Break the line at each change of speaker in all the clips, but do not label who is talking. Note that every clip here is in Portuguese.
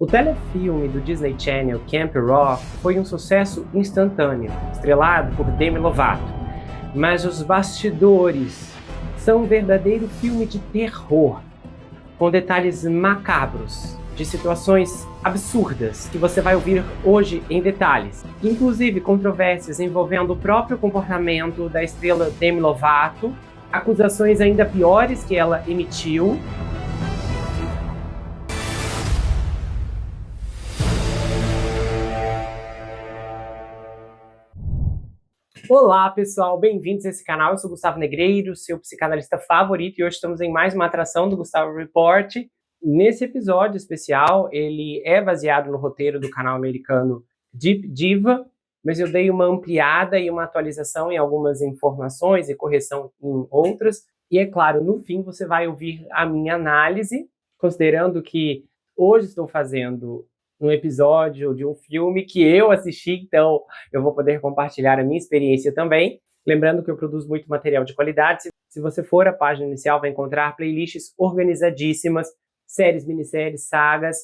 O telefilme do Disney Channel Camp Rock foi um sucesso instantâneo, estrelado por Demi Lovato. Mas os bastidores são um verdadeiro filme de terror, com detalhes macabros, de situações absurdas que você vai ouvir hoje em detalhes. Inclusive controvérsias envolvendo o próprio comportamento da estrela Demi Lovato, acusações ainda piores que ela emitiu. Olá pessoal, bem-vindos a esse canal. Eu sou Gustavo Negreiro, seu psicanalista favorito, e hoje estamos em mais uma atração do Gustavo Report. Nesse episódio especial, ele é baseado no roteiro do canal americano Deep Diva, mas eu dei uma ampliada e uma atualização em algumas informações e correção em outras. E é claro, no fim você vai ouvir a minha análise, considerando que hoje estou fazendo um episódio de um filme que eu assisti, então eu vou poder compartilhar a minha experiência também. Lembrando que eu produzo muito material de qualidade. Se você for à página inicial, vai encontrar playlists organizadíssimas, séries, minisséries, sagas.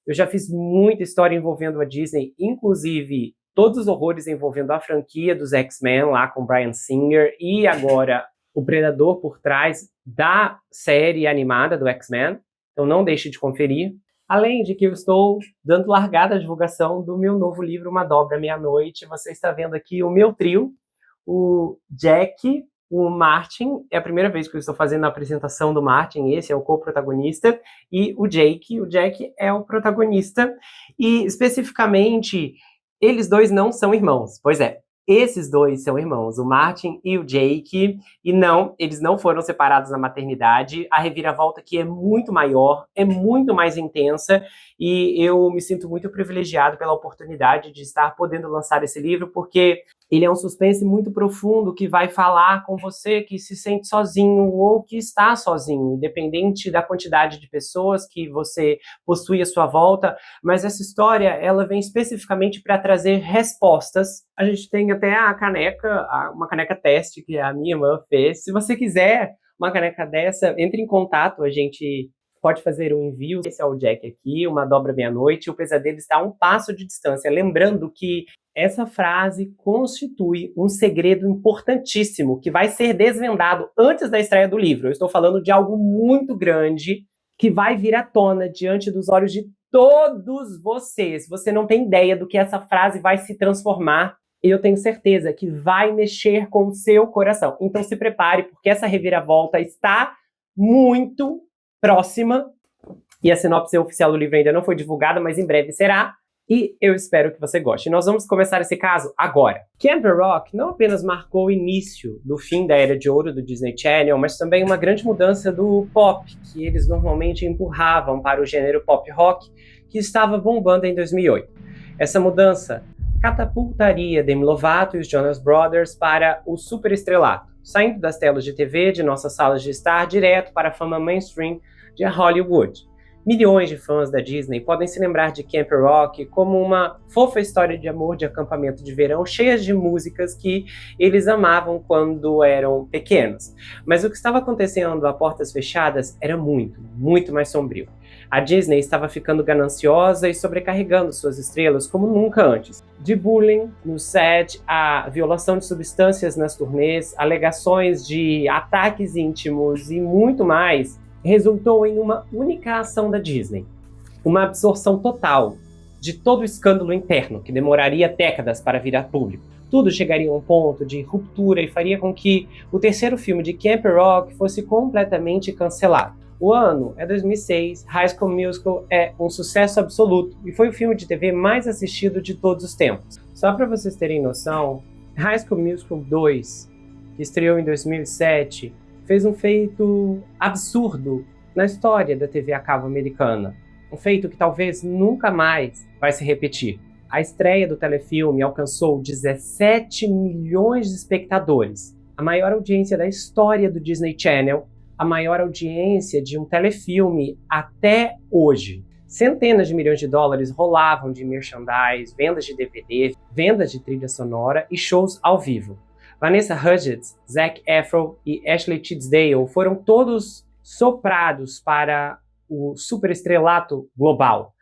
Eu já fiz muita história envolvendo a Disney, inclusive todos os horrores envolvendo a franquia dos X-Men, lá com Bryan Singer, e agora o Predador por trás da série animada do X-Men. Então não deixe de conferir. Além de que eu estou dando largada à divulgação do meu novo livro, Uma Dobra Meia-Noite. Você está vendo aqui o meu trio, o Jack, o Martin, é a primeira vez que eu estou fazendo a apresentação do Martin, esse é o co-protagonista, e o Jake. O Jack é o protagonista, e especificamente, eles dois não são irmãos. Pois é, esses dois são irmãos, o Martin e o Jake, e não, eles não foram separados na maternidade. A reviravolta aqui é muito maior, é muito mais intensa, e eu me sinto muito privilegiado pela oportunidade de estar podendo lançar esse livro, porque ele é um suspense muito profundo que vai falar com você que se sente sozinho ou que está sozinho, independente da quantidade de pessoas que você possui à sua volta. Mas essa história, ela vem especificamente para trazer respostas. A gente tem até a caneca, uma caneca teste que a minha irmã fez. Se você quiser uma caneca dessa, entre em contato, a gente pode fazer um envio. Esse é o Jack aqui, Uma Dobra Meia-Noite. O pesadelo está a um passo de distância. Lembrando que essa frase constitui um segredo importantíssimo que vai ser desvendado antes da estreia do livro. Eu estou falando de algo muito grande que vai vir à tona diante dos olhos de todos vocês. Você não tem ideia do que essa frase vai se transformar, e eu tenho certeza que vai mexer com o seu coração. Então se prepare, porque essa reviravolta está muito próxima, e a sinopse oficial do livro ainda não foi divulgada, mas em breve será. E eu espero que você goste. Nós vamos começar esse caso agora. Camp Rock não apenas marcou o início do fim da era de ouro do Disney Channel, mas também uma grande mudança do pop, que eles normalmente empurravam para o gênero pop rock, que estava bombando em 2008. Essa mudança catapultaria Demi Lovato e os Jonas Brothers para o superestrelato, saindo das telas de TV, de nossas salas de estar, direto para a fama mainstream de Hollywood. Milhões de fãs da Disney podem se lembrar de Camp Rock como uma fofa história de amor de acampamento de verão, cheias de músicas que eles amavam quando eram pequenos. Mas o que estava acontecendo a portas fechadas era muito, muito mais sombrio. A Disney estava ficando gananciosa e sobrecarregando suas estrelas como nunca antes. De bullying no set, a violação de substâncias nas turnês, alegações de ataques íntimos e muito mais, resultou em uma única ação da Disney. Uma absorção total de todo o escândalo interno, que demoraria décadas para virar público. Tudo chegaria a um ponto de ruptura e faria com que o terceiro filme de Camp Rock fosse completamente cancelado. O ano é 2006, High School Musical é um sucesso absoluto e foi o filme de TV mais assistido de todos os tempos. Só para vocês terem noção, High School Musical 2, que estreou em 2007, fez um feito absurdo na história da TV a cabo americana. Um feito que talvez nunca mais vai se repetir. A estreia do telefilme alcançou 17 milhões de espectadores, a maior audiência da história do Disney Channel, a maior audiência de um telefilme até hoje. Centenas de milhões de dólares rolavam de merchandise, vendas de DVD, vendas de trilha sonora e shows ao vivo. Vanessa Hudgens, Zac Efron e Ashley Tisdale foram todos soprados para o superestrelato global.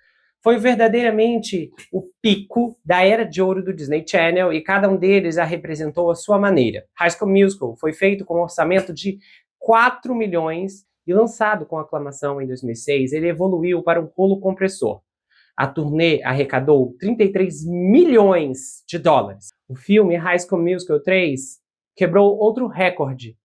foi verdadeiramente o pico da era de ouro do Disney Channel e cada um deles a representou à sua maneira. High School Musical foi feito com um orçamento de 4 milhões e lançado com aclamação em 2006, ele evoluiu para um rolo compressor. A turnê arrecadou 33 milhões de dólares. O filme High School Musical 3 quebrou outro recorde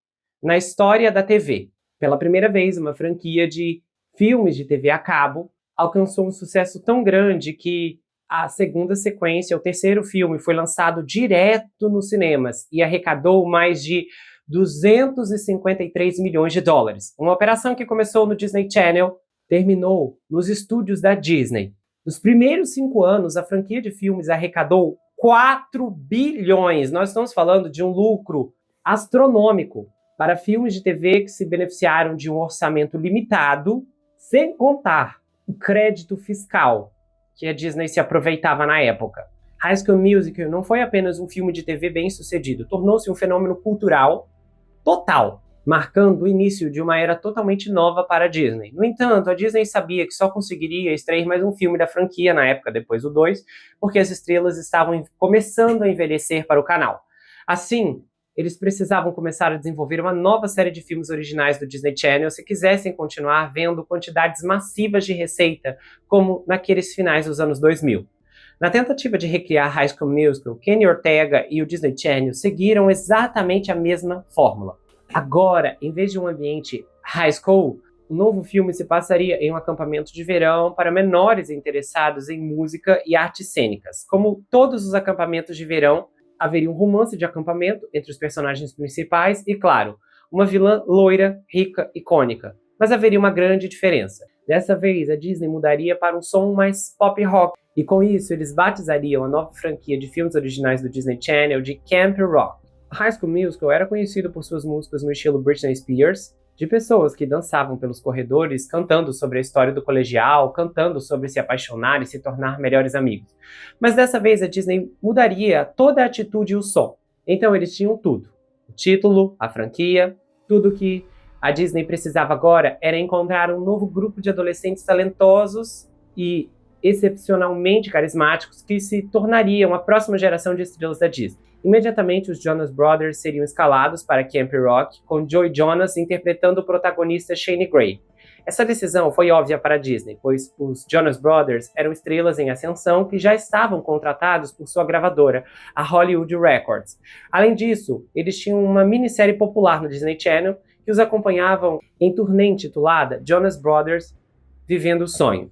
na história da TV. Pela primeira vez, uma franquia de filmes de TV a cabo alcançou um sucesso tão grande que a segunda sequência, o terceiro filme, foi lançado direto nos cinemas e arrecadou mais de 253 milhões de dólares. Uma operação que começou no Disney Channel, terminou nos estúdios da Disney. Nos primeiros 5 anos, a franquia de filmes arrecadou 4 bilhões. Nós estamos falando de um lucro astronômico para filmes de TV que se beneficiaram de um orçamento limitado, sem contar o crédito fiscal que a Disney se aproveitava na época. High School Musical não foi apenas um filme de TV bem-sucedido, tornou-se um fenômeno cultural total, marcando o início de uma era totalmente nova para a Disney. No entanto, a Disney sabia que só conseguiria extrair mais um filme da franquia na época, depois o 2, porque as estrelas estavam começando a envelhecer para o canal. Assim, eles precisavam começar a desenvolver uma nova série de filmes originais do Disney Channel se quisessem continuar vendo quantidades massivas de receita, como naqueles finais dos anos 2000. Na tentativa de recriar High School Musical, Kenny Ortega e o Disney Channel seguiram exatamente a mesma fórmula. Agora, em vez de um ambiente high school, o novo filme se passaria em um acampamento de verão para menores interessados em música e artes cênicas. Como todos os acampamentos de verão, haveria um romance de acampamento entre os personagens principais e, claro, uma vilã loira, rica, icônica. Mas haveria uma grande diferença. Dessa vez, a Disney mudaria para um som mais pop rock, e com isso eles batizariam a nova franquia de filmes originais do Disney Channel de Camp Rock. High School Musical era conhecido por suas músicas no estilo Britney Spears, de pessoas que dançavam pelos corredores, cantando sobre a história do colegial, cantando sobre se apaixonar e se tornar melhores amigos. Mas dessa vez a Disney mudaria toda a atitude e o som. Então eles tinham tudo. O título, a franquia, tudo que a Disney precisava agora era encontrar um novo grupo de adolescentes talentosos e excepcionalmente carismáticos que se tornariam a próxima geração de estrelas da Disney. Imediatamente, os Jonas Brothers seriam escalados para Camp Rock, com Joey Jonas interpretando o protagonista Shane Gray. Essa decisão foi óbvia para a Disney, pois os Jonas Brothers eram estrelas em ascensão que já estavam contratados por sua gravadora, a Hollywood Records. Além disso, eles tinham uma minissérie popular no Disney Channel que os acompanhavam em turnê intitulada Jonas Brothers Vivendo o Sonho.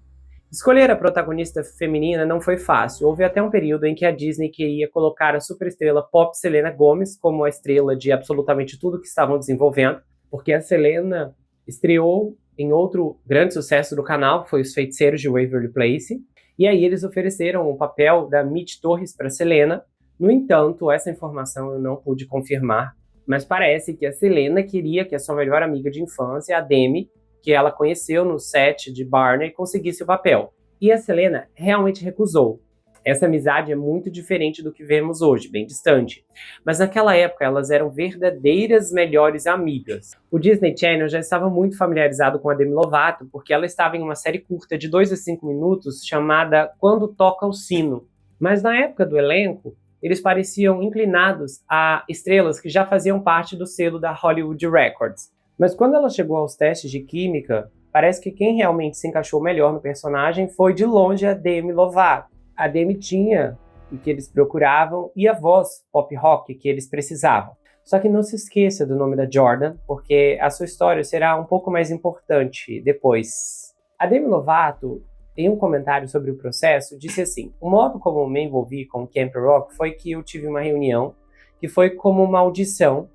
Escolher a protagonista feminina não foi fácil. Houve até um período em que a Disney queria colocar a superestrela pop Selena Gomez como a estrela de absolutamente tudo que estavam desenvolvendo, porque a Selena estreou em outro grande sucesso do canal, que foi Os Feiticeiros de Waverly Place, e aí eles ofereceram o papel da Mitch Torres para Selena. No entanto, essa informação eu não pude confirmar, mas parece que a Selena queria que a sua melhor amiga de infância, a Demi, que ela conheceu no set de Barney, conseguisse o papel. E a Selena realmente recusou. Essa amizade é muito diferente do que vemos hoje, bem distante. Mas naquela época elas eram verdadeiras melhores amigas. O Disney Channel já estava muito familiarizado com a Demi Lovato, porque ela estava em uma série curta de 2 a 5 minutos chamada Quando Toca o Sino. Mas na época do elenco, eles pareciam inclinados a estrelas que já faziam parte do selo da Hollywood Records. Mas quando ela chegou aos testes de química, parece que quem realmente se encaixou melhor no personagem foi de longe a Demi Lovato. A Demi tinha o que eles procuravam e a voz pop rock que eles precisavam. Só que não se esqueça do nome da Jordan, porque a sua história será um pouco mais importante depois. A Demi Lovato, em um comentário sobre o processo, disse assim: o modo como eu me envolvi com Camp Rock foi que eu tive uma reunião que foi como uma audição.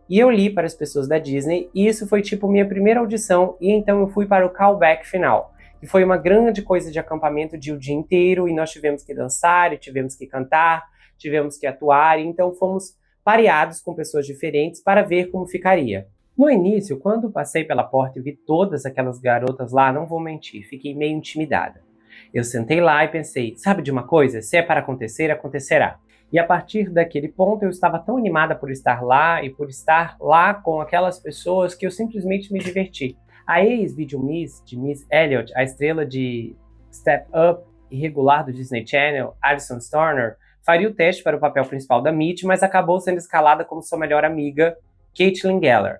E eu li para as pessoas da Disney, e isso foi tipo minha primeira audição, e então eu fui para o callback final. E foi uma grande coisa de acampamento de o dia inteiro, e nós tivemos que dançar, e tivemos que cantar, tivemos que atuar, e então fomos pareados com pessoas diferentes para ver como ficaria. No início, quando passei pela porta e vi todas aquelas garotas lá, não vou mentir, fiquei meio intimidada. Eu sentei lá e pensei, sabe de uma coisa? Se é para acontecer, acontecerá. E a partir daquele ponto eu estava tão animada por estar lá e por estar lá com aquelas pessoas que eu simplesmente me diverti. A ex-video Miss de Miss Elliott, a estrela de Step Up e regular do Disney Channel, Alyson Stoner, faria o teste para o papel principal da Mitty, mas acabou sendo escalada como sua melhor amiga, Caitlin Geller.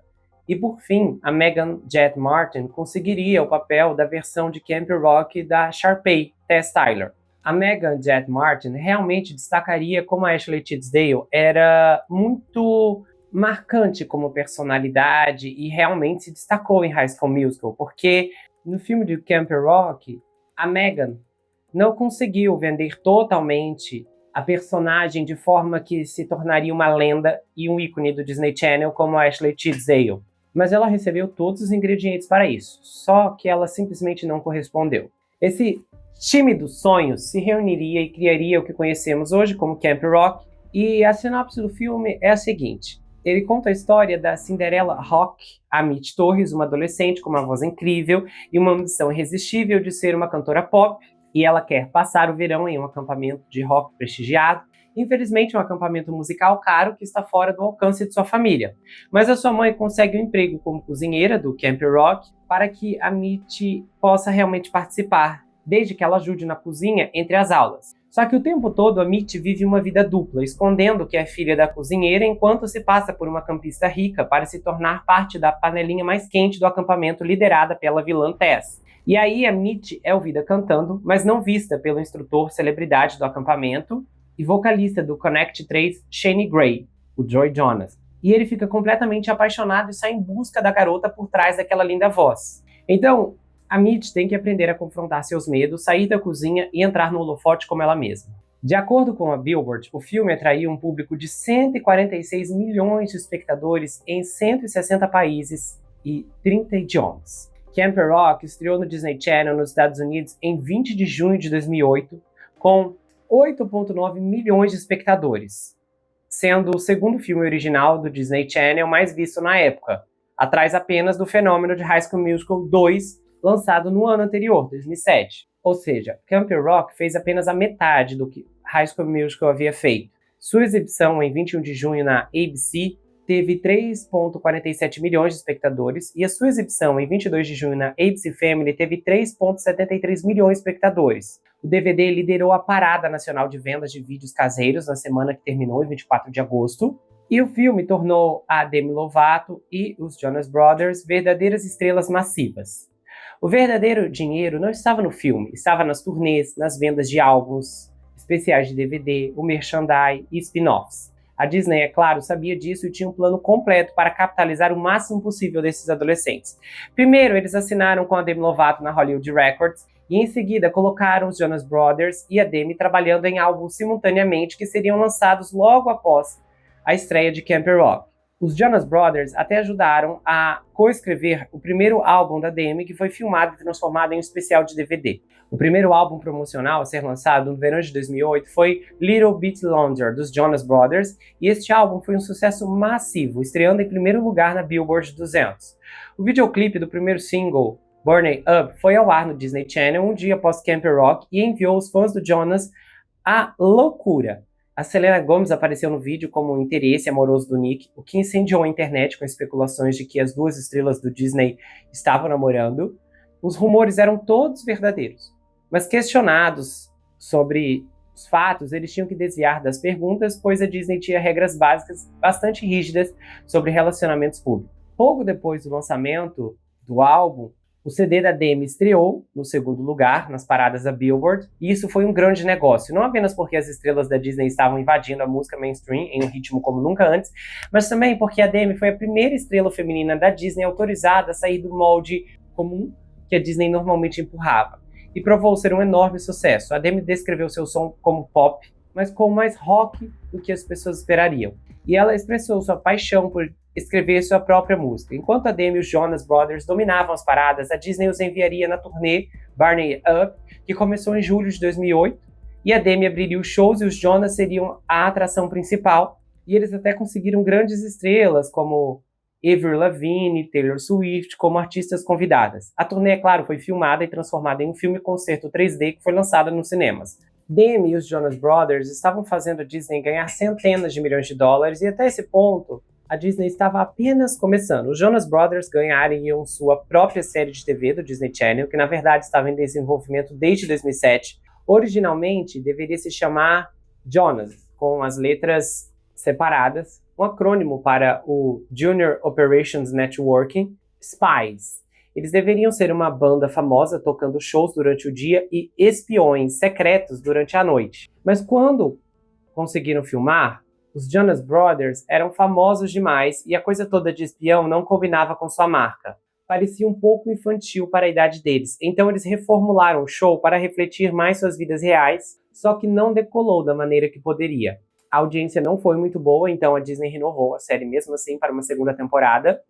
E por fim, a Megan Jett Martin conseguiria o papel da versão de Camp Rock da Sharpay, Tess Tyler. A Megan Jett Martin realmente destacaria como a Ashley Tisdale era muito marcante como personalidade e realmente se destacou em High School Musical, porque no filme de Camp Rock, a Megan não conseguiu vender totalmente a personagem de forma que se tornaria uma lenda e um ícone do Disney Channel como a Ashley Tisdale. Mas ela recebeu todos os ingredientes para isso, só que ela simplesmente não correspondeu. Esse time dos sonhos se reuniria e criaria o que conhecemos hoje como Camp Rock, e a sinopse do filme é a seguinte: ele conta a história da Cinderella Rock, a Mitty Torres, uma adolescente com uma voz incrível e uma ambição irresistível de ser uma cantora pop, e ela quer passar o verão em um acampamento de rock prestigiado. Infelizmente, um acampamento musical caro que está fora do alcance de sua família. Mas a sua mãe consegue um emprego como cozinheira do Camp Rock para que a Mitty possa realmente participar, desde que ela ajude na cozinha entre as aulas. Só que o tempo todo a Mitty vive uma vida dupla, escondendo que é filha da cozinheira enquanto se passa por uma campista rica para se tornar parte da panelinha mais quente do acampamento liderada pela vilã Tess. E aí a Mitty é ouvida cantando, mas não vista pelo instrutor celebridade do acampamento e vocalista do Connect 3, Shane Gray, o Joy Jonas. E ele fica completamente apaixonado e sai em busca da garota por trás daquela linda voz. Então, a Mitty tem que aprender a confrontar seus medos, sair da cozinha e entrar no holofote como ela mesma. De acordo com a Billboard, o filme atraiu um público de 146 milhões de espectadores em 160 países e 30 idiomas. Camp Rock estreou no Disney Channel nos Estados Unidos em 20 de junho de 2008, com 8,9 milhões de espectadores, sendo o segundo filme original do Disney Channel mais visto na época, atrás apenas do fenômeno de High School Musical 2, lançado no ano anterior, 2007. Ou seja, Camp Rock fez apenas a metade do que High School Musical havia feito. Sua exibição em 21 de junho na ABC teve 3,47 milhões de espectadores, e a sua exibição em 22 de junho na ABC Family teve 3,73 milhões de espectadores. O DVD liderou a parada nacional de vendas de vídeos caseiros na semana que terminou em 24 de agosto, e o filme tornou a Demi Lovato e os Jonas Brothers verdadeiras estrelas massivas. O verdadeiro dinheiro não estava no filme, estava nas turnês, nas vendas de álbuns, especiais de DVD, o merchandise e spin-offs. A Disney, é claro, sabia disso e tinha um plano completo para capitalizar o máximo possível desses adolescentes. Primeiro, eles assinaram com a Demi Lovato na Hollywood Records e em seguida colocaram os Jonas Brothers e a Demi trabalhando em álbuns simultaneamente que seriam lançados logo após a estreia de Camp Rock. Os Jonas Brothers até ajudaram a coescrever o primeiro álbum da Demi, que foi filmado e transformado em um especial de DVD. O primeiro álbum promocional a ser lançado no verão de 2008 foi Little Bit Longer, dos Jonas Brothers, e este álbum foi um sucesso massivo, estreando em primeiro lugar na Billboard 200. O videoclipe do primeiro single, Burn It Up, foi ao ar no Disney Channel um dia após Camp Rock e enviou os fãs do Jonas à loucura. A Selena Gomez apareceu no vídeo como um interesse amoroso do Nick, o que incendiou a internet com especulações de que as duas estrelas do Disney estavam namorando. Os rumores eram todos verdadeiros, mas questionados sobre os fatos, eles tinham que desviar das perguntas, pois a Disney tinha regras básicas bastante rígidas sobre relacionamentos públicos. Pouco depois do lançamento do álbum, o CD da Demi estreou no segundo lugar nas paradas da Billboard, e isso foi um grande negócio, não apenas porque as estrelas da Disney estavam invadindo a música mainstream em um ritmo como nunca antes, mas também porque a Demi foi a primeira estrela feminina da Disney autorizada a sair do molde comum que a Disney normalmente empurrava, e provou ser um enorme sucesso. A Demi descreveu seu som como pop, mas com mais rock do que as pessoas esperariam, e ela expressou sua paixão por escrever sua própria música. Enquanto a Demi e os Jonas Brothers dominavam as paradas, a Disney os enviaria na turnê Burn It Up, que começou em julho de 2008, e a Demi abriria os shows e os Jonas seriam a atração principal, e eles até conseguiram grandes estrelas como Avril Lavigne, Taylor Swift, como artistas convidadas. A turnê, é claro, foi filmada e transformada em um filme-concerto 3D que foi lançado nos cinemas. Demi e os Jonas Brothers estavam fazendo a Disney ganhar centenas de milhões de dólares, e até esse ponto, a Disney estava apenas começando. Os Jonas Brothers ganhariam sua própria série de TV do Disney Channel, que na verdade estava em desenvolvimento desde 2007. Originalmente, deveria se chamar Jonas, com as letras separadas, um acrônimo para o Junior Operations Networking, SPIES. Eles deveriam ser uma banda famosa tocando shows durante o dia e espiões secretos durante a noite. Mas quando conseguiram filmar, os Jonas Brothers eram famosos demais e a coisa toda de espião não combinava com sua marca. Parecia um pouco infantil para a idade deles, então eles reformularam o show para refletir mais suas vidas reais, só que não decolou da maneira que poderia. A audiência não foi muito boa, então a Disney renovou a série mesmo assim para uma segunda temporada,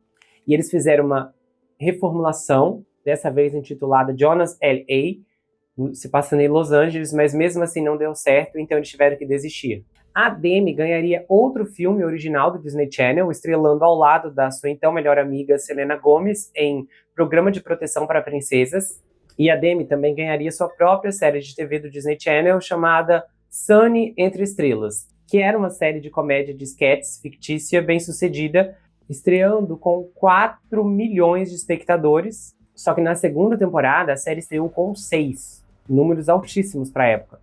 e eles fizeram uma reformulação, dessa vez intitulada Jonas L.A., se passando em Los Angeles, mas mesmo assim não deu certo, então eles tiveram que desistir. A Demi ganharia outro filme original do Disney Channel, estrelando ao lado da sua então melhor amiga Selena Gomez em Programa de Proteção para Princesas. E a Demi também ganharia sua própria série de TV do Disney Channel chamada Sunny Entre Estrelas, que era uma série de comédia de sketches fictícia bem-sucedida, estreando com 4 milhões de espectadores. Só que na segunda temporada a série estreou com 6, números altíssimos para a época.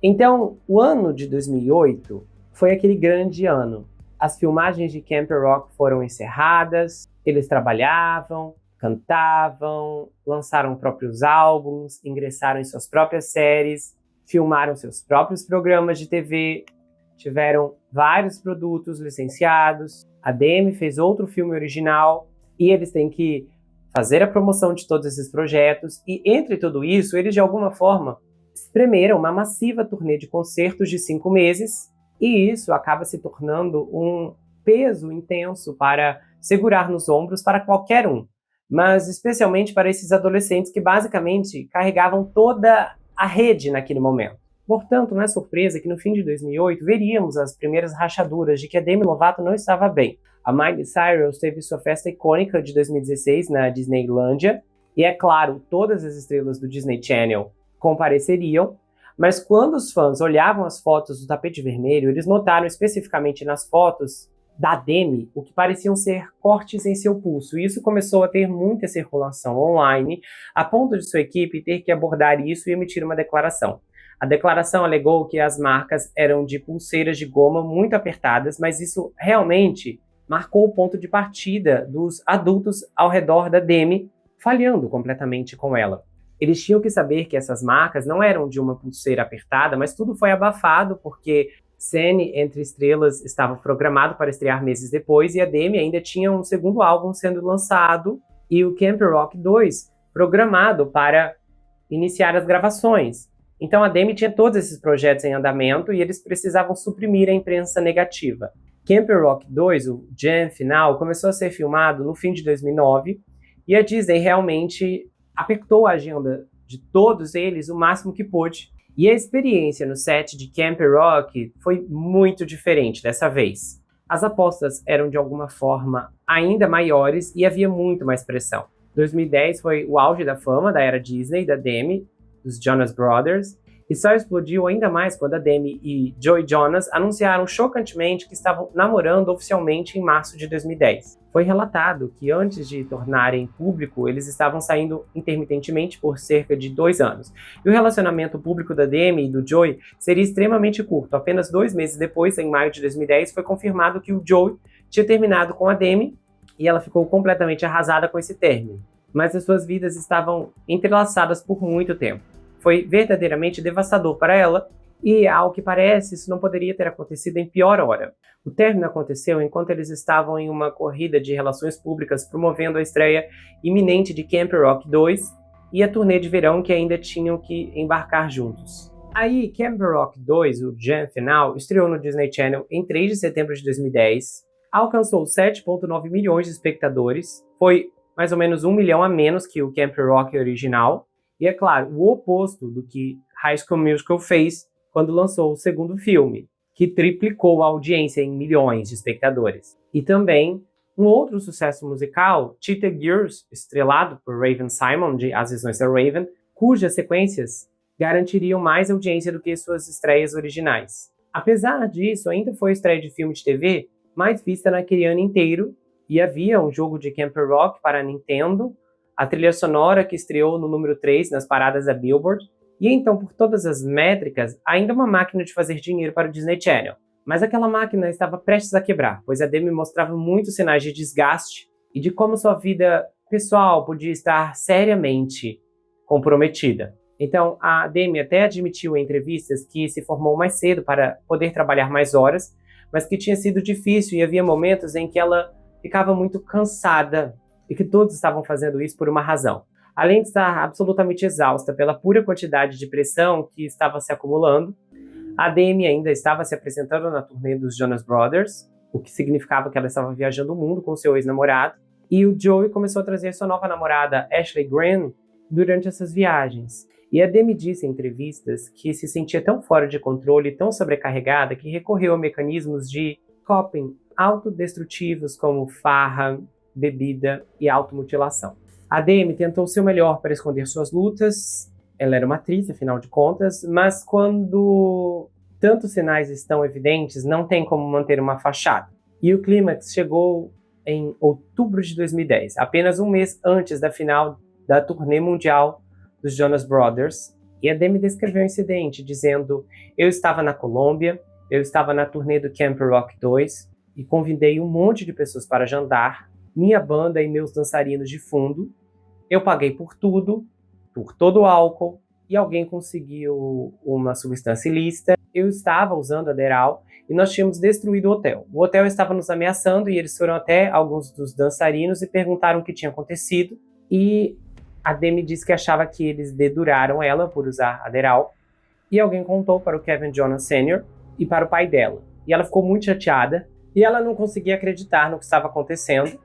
Então, o ano de 2008 foi aquele grande ano. As filmagens de Camp Rock foram encerradas, eles trabalhavam, cantavam, lançaram próprios álbuns, ingressaram em suas próprias séries, filmaram seus próprios programas de TV, tiveram vários produtos licenciados, a Demi fez outro filme original e eles têm que fazer a promoção de todos esses projetos e, entre tudo isso, eles de alguma forma espremeram uma massiva turnê de concertos de 5 meses, e isso acaba se tornando um peso intenso para segurar nos ombros para qualquer um, mas especialmente para esses adolescentes que basicamente carregavam toda a rede naquele momento. Portanto, não é surpresa que no fim de 2008 veríamos as primeiras rachaduras de que a Demi Lovato não estava bem. A Miley Cyrus teve sua festa icônica de 2016 na Disneylândia, e é claro, todas as estrelas do Disney Channel compareceriam, mas quando os fãs olhavam as fotos do tapete vermelho, eles notaram especificamente nas fotos da Demi o que pareciam ser cortes em seu pulso, e isso começou a ter muita circulação online, a ponto de sua equipe ter que abordar isso e emitir uma declaração. A declaração alegou que as marcas eram de pulseiras de goma muito apertadas, mas isso realmente marcou o ponto de partida dos adultos ao redor da Demi, falhando completamente com ela. Eles tinham que saber que essas marcas não eram de uma pulseira apertada, mas tudo foi abafado porque Sunny Entre Estrelas estava programado para estrear meses depois e a Demi ainda tinha um segundo álbum sendo lançado e o Camp Rock 2 programado para iniciar as gravações. Então a Demi tinha todos esses projetos em andamento e eles precisavam suprimir a imprensa negativa. Camp Rock 2, o jam final, começou a ser filmado no fim de 2009 e a Disney realmente apertou a agenda de todos eles o máximo que pôde. E a experiência no set de Camp Rock foi muito diferente dessa vez. As apostas eram de alguma forma ainda maiores e havia muito mais pressão. 2010 foi o auge da fama da era Disney, da Demi, dos Jonas Brothers, e só explodiu ainda mais quando a Demi e Joey Jonas anunciaram chocantemente que estavam namorando oficialmente em março de 2010. Foi relatado que antes de tornarem público, eles estavam saindo intermitentemente por cerca de 2 anos. E o relacionamento público da Demi e do Joey seria extremamente curto. Apenas 2 meses depois, em maio de 2010, foi confirmado que o Joey tinha terminado com a Demi e ela ficou completamente arrasada com esse término. Mas as suas vidas estavam entrelaçadas por muito tempo. Foi verdadeiramente devastador para ela e, ao que parece, isso não poderia ter acontecido em pior hora. O término aconteceu enquanto eles estavam em uma corrida de relações públicas promovendo a estreia iminente de Camp Rock 2 e a turnê de verão que ainda tinham que embarcar juntos. Aí, Camp Rock 2, o jam final, estreou no Disney Channel em 3 de setembro de 2010, alcançou 7,9 milhões de espectadores, foi mais ou menos 1 milhão a menos que o Camp Rock original, e é claro, o oposto do que High School Musical fez quando lançou o segundo filme, que triplicou a audiência em milhões de espectadores. E também um outro sucesso musical, Cheetah Girls, estrelado por Raven Simon de As Visões da Raven, cujas sequências garantiriam mais audiência do que suas estreias originais. Apesar disso, ainda foi a estreia de filme de TV mais vista naquele ano inteiro, e havia um jogo de Camp Rock para a Nintendo, a trilha sonora que estreou no número 3 nas paradas da Billboard, E então, por todas as métricas, ainda uma máquina de fazer dinheiro para o Disney Channel. Mas aquela máquina estava prestes a quebrar, pois a Demi mostrava muitos sinais de desgaste e de como sua vida pessoal podia estar seriamente comprometida. Então, a Demi até admitiu em entrevistas que se formou mais cedo para poder trabalhar mais horas, mas que tinha sido difícil e havia momentos em que ela ficava muito cansada e que todos estavam fazendo isso por uma razão. Além de estar absolutamente exausta pela pura quantidade de pressão que estava se acumulando, a Demi ainda estava se apresentando na turnê dos Jonas Brothers, o que significava que ela estava viajando o mundo com seu ex-namorado, e o Joey começou a trazer sua nova namorada, Ashley Graham, durante essas viagens. E a Demi disse em entrevistas que se sentia tão fora de controle e tão sobrecarregada que recorreu a mecanismos de coping autodestrutivos como farra, bebida e automutilação. A Demi tentou o seu melhor para esconder suas lutas. Ela era uma atriz, afinal de contas, mas quando tantos sinais estão evidentes, não tem como manter uma fachada. E o clímax chegou em outubro de 2010, apenas um mês antes da final da turnê mundial dos Jonas Brothers. E a Demi descreveu o incidente, dizendo: "Eu estava na Colômbia, eu estava na turnê do Camp Rock 2 e convidei um monte de pessoas para jantar, minha banda e meus dançarinos de fundo. Eu paguei por tudo, por todo o álcool, e alguém conseguiu uma substância ilícita. Eu estava usando Adderall e nós tínhamos destruído o hotel. O hotel estava nos ameaçando e eles foram até alguns dos dançarinos e perguntaram o que tinha acontecido. E a Demi disse que achava que eles deduraram ela por usar Adderall. E alguém contou para o Kevin Jonas Sr. e para o pai dela. E ela ficou muito chateada e ela não conseguia acreditar no que estava acontecendo.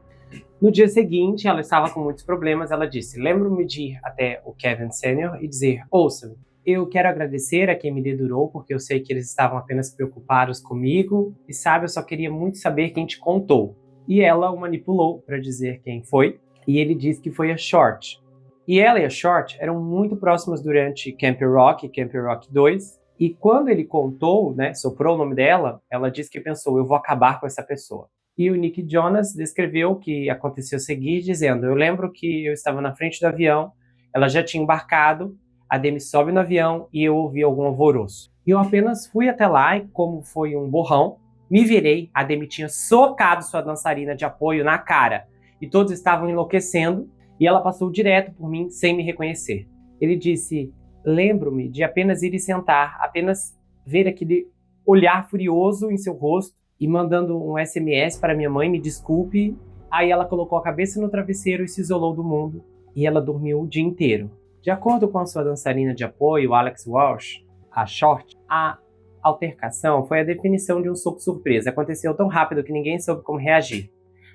No dia seguinte, ela estava com muitos problemas. Ela disse: "Lembro-me de ir até o Kevin Sr. e dizer: ouça, eu quero agradecer a quem me dedurou, porque eu sei que eles estavam apenas preocupados comigo. E sabe, eu só queria muito saber quem te contou." E ela o manipulou para dizer quem foi. E ele disse que foi a Short. E ela e a Short eram muito próximas durante Camp Rock e Camp Rock 2. E quando ele contou, soprou o nome dela, ela disse que pensou: "Eu vou acabar com essa pessoa." E o Nick Jonas descreveu o que aconteceu a seguir, dizendo: "Eu lembro que eu estava na frente do avião, ela já tinha embarcado, a Demi sobe no avião e eu ouvi algum alvoroço. E eu apenas fui até lá e, como foi um borrão, me virei, a Demi tinha socado sua dançarina de apoio na cara e todos estavam enlouquecendo e ela passou direto por mim sem me reconhecer." Ele disse: "Lembro-me de apenas ir e sentar, apenas ver aquele olhar furioso em seu rosto e mandando um SMS para minha mãe: 'Me desculpe.' Aí ela colocou a cabeça no travesseiro e se isolou do mundo. E ela dormiu o dia inteiro." De acordo com a sua dançarina de apoio, Alex Walsh, a Short, a altercação foi a definição de um soco surpresa. Aconteceu tão rápido que ninguém soube como reagir.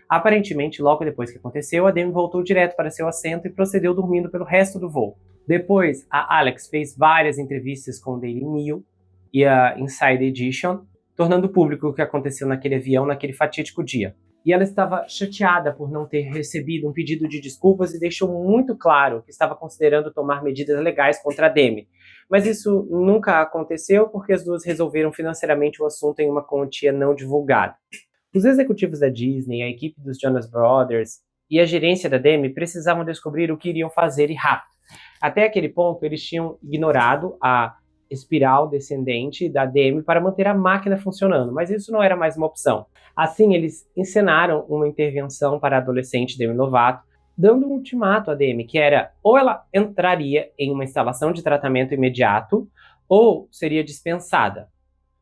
Aparentemente, logo depois que aconteceu, a Demi voltou direto para seu assento e procedeu dormindo pelo resto do voo. Depois, a Alex fez várias entrevistas com o Daily Mail e a Inside Edition, tornando público o que aconteceu naquele avião naquele fatídico dia. E ela estava chateada por não ter recebido um pedido de desculpas e deixou muito claro que estava considerando tomar medidas legais contra a Demi. Mas isso nunca aconteceu porque as duas resolveram financeiramente o assunto em uma quantia não divulgada. Os executivos da Disney, a equipe dos Jonas Brothers e a gerência da Demi precisavam descobrir o que iriam fazer e rápido. Até aquele ponto, eles tinham ignorado a espiral descendente da Demi para manter a máquina funcionando, mas isso não era mais uma opção. Assim, eles encenaram uma intervenção para a adolescente Demi Lovato, dando um ultimato à Demi, que era: ou ela entraria em uma instalação de tratamento imediato, ou seria dispensada.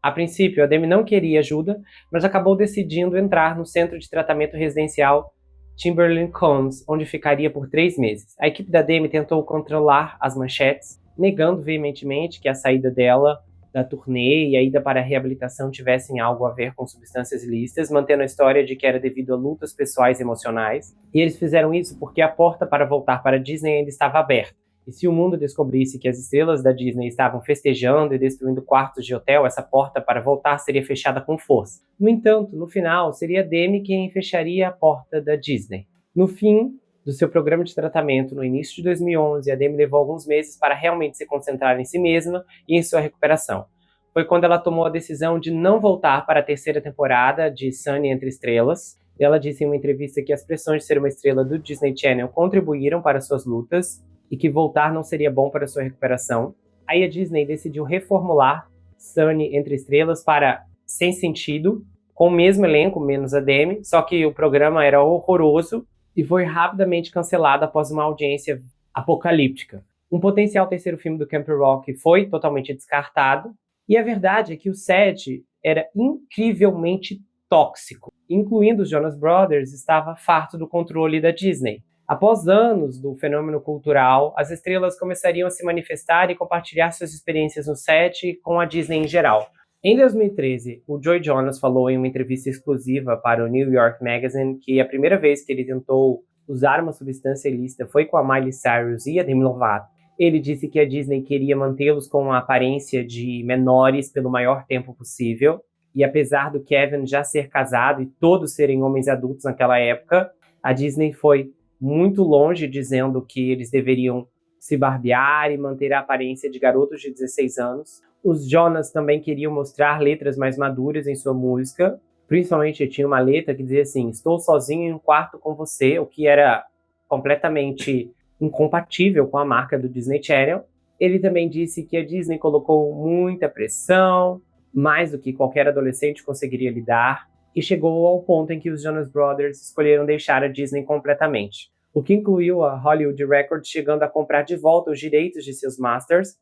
A princípio, a Demi não queria ajuda, mas acabou decidindo entrar no centro de tratamento residencial Timberline Cones, onde ficaria por 3 meses. A equipe da Demi tentou controlar as manchetes, negando veementemente que a saída dela da turnê e a ida para a reabilitação tivessem algo a ver com substâncias ilícitas, mantendo a história de que era devido a lutas pessoais e emocionais. E eles fizeram isso porque a porta para voltar para a Disney ainda estava aberta. E se o mundo descobrisse que as estrelas da Disney estavam festejando e destruindo quartos de hotel, essa porta para voltar seria fechada com força. No entanto, no final, seria a Demi quem fecharia a porta da Disney. No fim do seu programa de tratamento, no início de 2011, a Demi levou alguns meses para realmente se concentrar em si mesma e em sua recuperação. Foi quando ela tomou a decisão de não voltar para a 3ª temporada de Sunny Entre Estrelas. Ela disse em uma entrevista que as pressões de ser uma estrela do Disney Channel contribuíram para suas lutas e que voltar não seria bom para sua recuperação. Aí a Disney decidiu reformular Sunny Entre Estrelas para Sem Sentido, com o mesmo elenco, menos a Demi, só que o programa era horroroso e foi rapidamente cancelado após uma audiência apocalíptica. Um potencial terceiro filme do Camp Rock foi totalmente descartado, e a verdade é que o set era incrivelmente tóxico, incluindo os Jonas Brothers, estava farto do controle da Disney. Após anos do fenômeno cultural, as estrelas começariam a se manifestar e compartilhar suas experiências no set com a Disney em geral. Em 2013, o Joe Jonas falou em uma entrevista exclusiva para o New York Magazine que a primeira vez que ele tentou usar uma substância ilícita foi com a Miley Cyrus e a Demi Lovato. Ele disse que a Disney queria mantê-los com a aparência de menores pelo maior tempo possível, e apesar do Kevin já ser casado e todos serem homens adultos naquela época, a Disney foi muito longe dizendo que eles deveriam se barbear e manter a aparência de garotos de 16 anos. Os Jonas também queriam mostrar letras mais maduras em sua música. Principalmente tinha uma letra que dizia assim: estou sozinho em um quarto com você, o que era completamente incompatível com a marca do Disney Channel. Ele também disse que a Disney colocou muita pressão, mais do que qualquer adolescente conseguiria lidar, e chegou ao ponto em que os Jonas Brothers escolheram deixar a Disney completamente, o que incluiu a Hollywood Records chegando a comprar de volta os direitos de seus masters,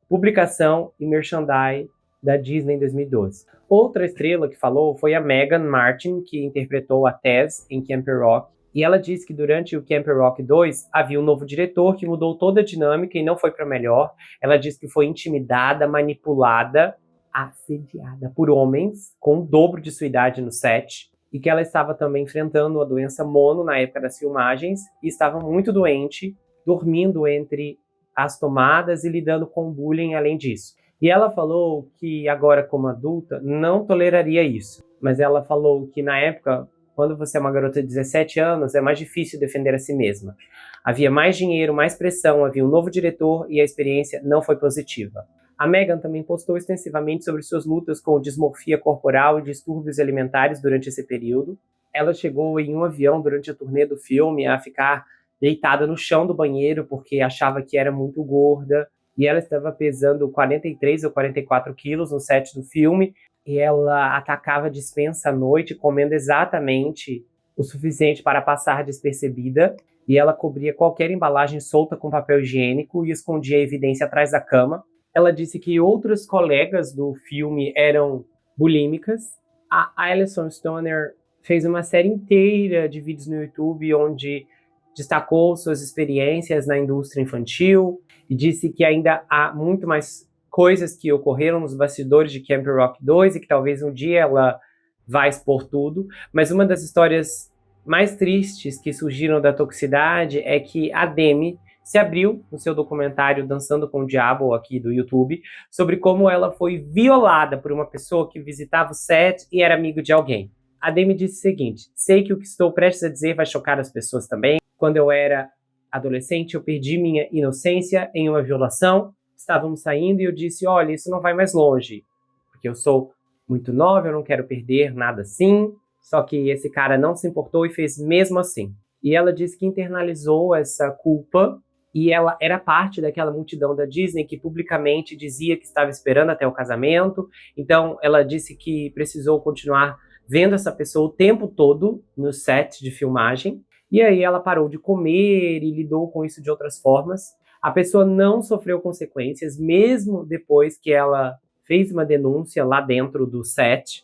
publicação e merchandise da Disney em 2012. Outra estrela que falou foi a Megan Martin, que interpretou a Tess em Camp Rock, e ela disse que durante o Camp Rock 2 havia um novo diretor que mudou toda a dinâmica e não foi para melhor. Ela disse que foi intimidada, manipulada, assediada por homens com o dobro de sua idade no set, e que ela estava também enfrentando a doença mono na época das filmagens e estava muito doente, dormindo entre as tomadas e lidando com bullying além disso. E ela falou que agora, como adulta, não toleraria isso. Mas ela falou que na época, quando você é uma garota de 17 anos, é mais difícil defender a si mesma. Havia mais dinheiro, mais pressão, havia um novo diretor e a experiência não foi positiva. A Megan também postou extensivamente sobre suas lutas com dismorfia corporal e distúrbios alimentares durante esse período. Ela chegou em um avião durante a turnê do filme a ficar deitada no chão do banheiro porque achava que era muito gorda. E ela estava pesando 43 ou 44 quilos no set do filme, e ela atacava a despensa à noite, comendo exatamente o suficiente para passar despercebida, e ela cobria qualquer embalagem solta com papel higiênico e escondia a evidência atrás da cama. Ela disse que outras colegas do filme eram bulímicas. A Alyson Stoner fez uma série inteira de vídeos no YouTube onde destacou suas experiências na indústria infantil e disse que ainda há muito mais coisas que ocorreram nos bastidores de Camp Rock 2 e que talvez um dia ela vai expor tudo. Mas uma das histórias mais tristes que surgiram da toxicidade é que a Demi se abriu no seu documentário Dançando com o Diabo, aqui do YouTube, sobre como ela foi violada por uma pessoa que visitava o set e era amigo de alguém. A Demi disse o seguinte: sei que o que estou prestes a dizer vai chocar as pessoas também. Quando eu era adolescente, eu perdi minha inocência em uma violação. Estávamos saindo e eu disse: olha, isso não vai mais longe, porque eu sou muito nova, eu não quero perder nada assim. Só que esse cara não se importou e fez mesmo assim. E ela disse que internalizou essa culpa e ela era parte daquela multidão da Disney que publicamente dizia que estava esperando até o casamento. Então ela disse que precisou continuar vendo essa pessoa o tempo todo no set de filmagem. E aí ela parou de comer e lidou com isso de outras formas. A pessoa não sofreu consequências, mesmo depois que ela fez uma denúncia lá dentro do set.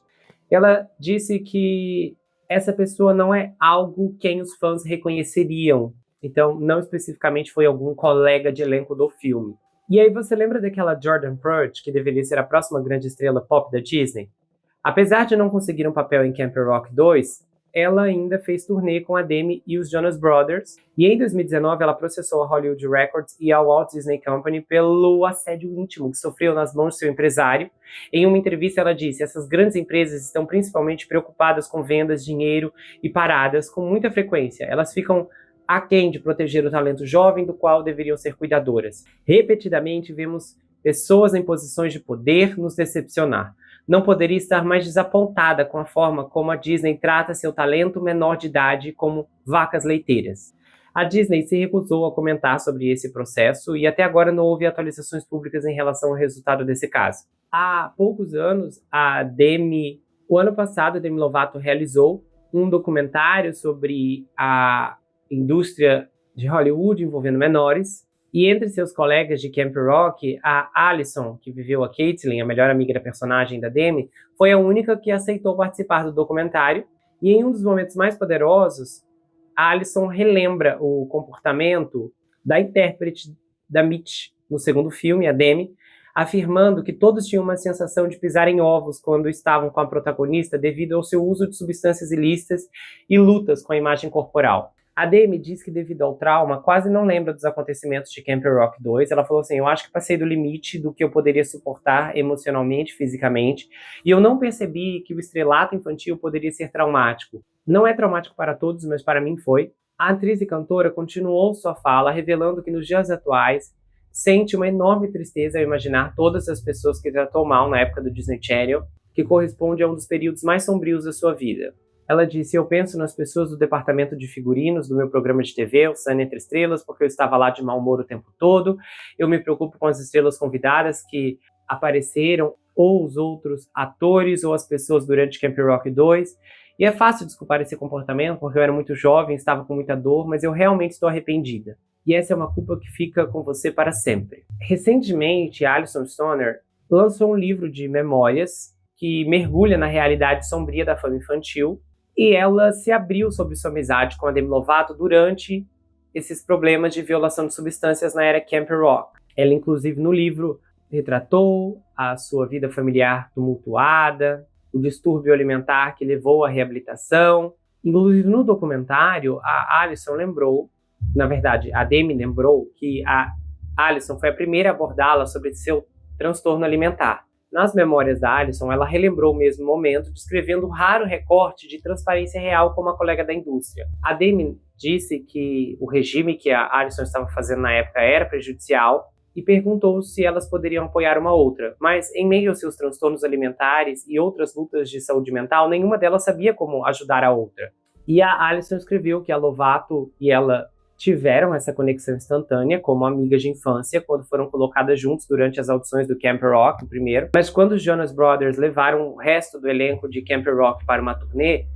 Ela disse que essa pessoa não é algo quem os fãs reconheceriam. Então, não especificamente foi algum colega de elenco do filme. E aí você lembra daquela Jordan Peele, que deveria ser a próxima grande estrela pop da Disney? Apesar de não conseguir um papel em Camp Rock 2, ela ainda fez turnê com a Demi e os Jonas Brothers, e em 2019 ela processou a Hollywood Records e a Walt Disney Company pelo assédio íntimo que sofreu nas mãos de seu empresário. Em uma entrevista ela disse: essas grandes empresas estão principalmente preocupadas com vendas, dinheiro e paradas com muita frequência. Elas ficam aquém de proteger o talento jovem do qual deveriam ser cuidadoras. Repetidamente vemos pessoas em posições de poder nos decepcionar. Não poderia estar mais desapontada com a forma como a Disney trata seu talento menor de idade como vacas leiteiras. A Disney se recusou a comentar sobre esse processo e até agora não houve atualizações públicas em relação ao resultado desse caso. Há poucos anos, o ano passado, a Demi Lovato realizou um documentário sobre a indústria de Hollywood envolvendo menores. E entre seus colegas de Camp Rock, a Allison, que viveu a Caitlyn, a melhor amiga da personagem da Demi, foi a única que aceitou participar do documentário. E em um dos momentos mais poderosos, a Allison relembra o comportamento da intérprete da Mitch no segundo filme, a Demi, afirmando que todos tinham uma sensação de pisar em ovos quando estavam com a protagonista devido ao seu uso de substâncias ilícitas e lutas com a imagem corporal. A Demi diz que, devido ao trauma, quase não lembra dos acontecimentos de Camp Rock 2. Ela falou assim, eu acho que passei do limite do que eu poderia suportar emocionalmente, fisicamente, e eu não percebi que o estrelato infantil poderia ser traumático. Não é traumático para todos, mas para mim foi. A atriz e cantora continuou sua fala, revelando que nos dias atuais sente uma enorme tristeza ao imaginar todas as pessoas que tratou mal na época do Disney Channel, que corresponde a um dos períodos mais sombrios da sua vida. Ela disse, eu penso nas pessoas do departamento de figurinos do meu programa de TV, o Sunny Entre Estrelas, porque eu estava lá de mau humor o tempo todo. Eu me preocupo com as estrelas convidadas que apareceram, ou os outros atores, ou as pessoas durante Camp Rock 2. E é fácil desculpar esse comportamento, porque eu era muito jovem, estava com muita dor, mas eu realmente estou arrependida. E essa é uma culpa que fica com você para sempre. Recentemente, a Alyson Stoner lançou um livro de memórias que mergulha na realidade sombria da fama infantil, e ela se abriu sobre sua amizade com a Demi Lovato durante esses problemas de violação de substâncias na era Camp Rock. Ela, inclusive, no livro, retratou a sua vida familiar tumultuada, o distúrbio alimentar que levou à reabilitação. Inclusive, no documentário, a Alyson lembrou, na verdade, a Demi lembrou que a Alyson foi a primeira a abordá-la sobre seu transtorno alimentar. Nas memórias da Alyson, ela relembrou o mesmo momento, descrevendo um raro recorte de transparência real com uma colega da indústria. A Demi disse que o regime que a Alyson estava fazendo na época era prejudicial e perguntou se elas poderiam apoiar uma outra. Mas, em meio aos seus transtornos alimentares e outras lutas de saúde mental, nenhuma delas sabia como ajudar a outra. E a Alyson escreveu que a Lovato e ela tiveram essa conexão instantânea como amigas de infância quando foram colocadas juntos durante as audições do Camp Rock, o primeiro. Mas quando os Jonas Brothers levaram o resto do elenco de Camp Rock para uma turnê,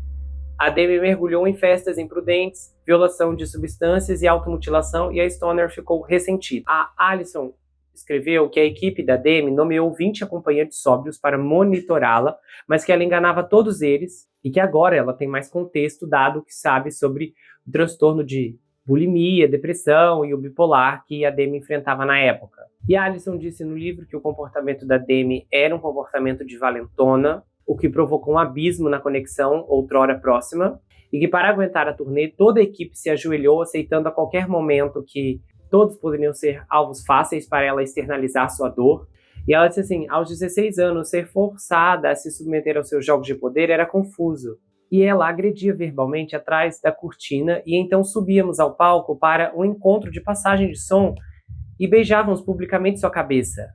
a Demi mergulhou em festas imprudentes, violação de substâncias e automutilação, e a Stoner ficou ressentida. A Alyson escreveu que a equipe da Demi nomeou 20 acompanhantes sóbrios para monitorá-la, mas que ela enganava todos eles e que agora ela tem mais contexto dado o que sabe sobre o transtorno de bulimia, depressão e o bipolar que a Demi enfrentava na época. E a Alyson disse no livro que o comportamento da Demi era um comportamento de valentona, o que provocou um abismo na conexão outrora próxima, e que para aguentar a turnê, toda a equipe se ajoelhou, aceitando a qualquer momento que todos poderiam ser alvos fáceis para ela externalizar sua dor. E ela disse assim, aos 16 anos, ser forçada a se submeter aos seus jogos de poder era confuso. E ela agredia verbalmente atrás da cortina, e então subíamos ao palco para um encontro de passagem de som e beijávamos publicamente sua cabeça.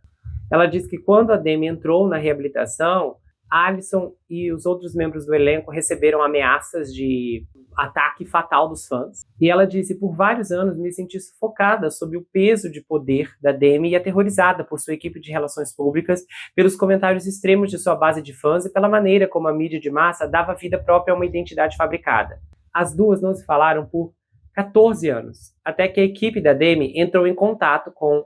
Ela diz que quando a Demi entrou na reabilitação, Alyson e os outros membros do elenco receberam ameaças de ataque fatal dos fãs. E ela disse, por vários anos me senti sufocada sob o peso de poder da Demi e aterrorizada por sua equipe de relações públicas, pelos comentários extremos de sua base de fãs e pela maneira como a mídia de massa dava vida própria a uma identidade fabricada. As duas não se falaram por 14 anos, até que a equipe da Demi entrou em contato com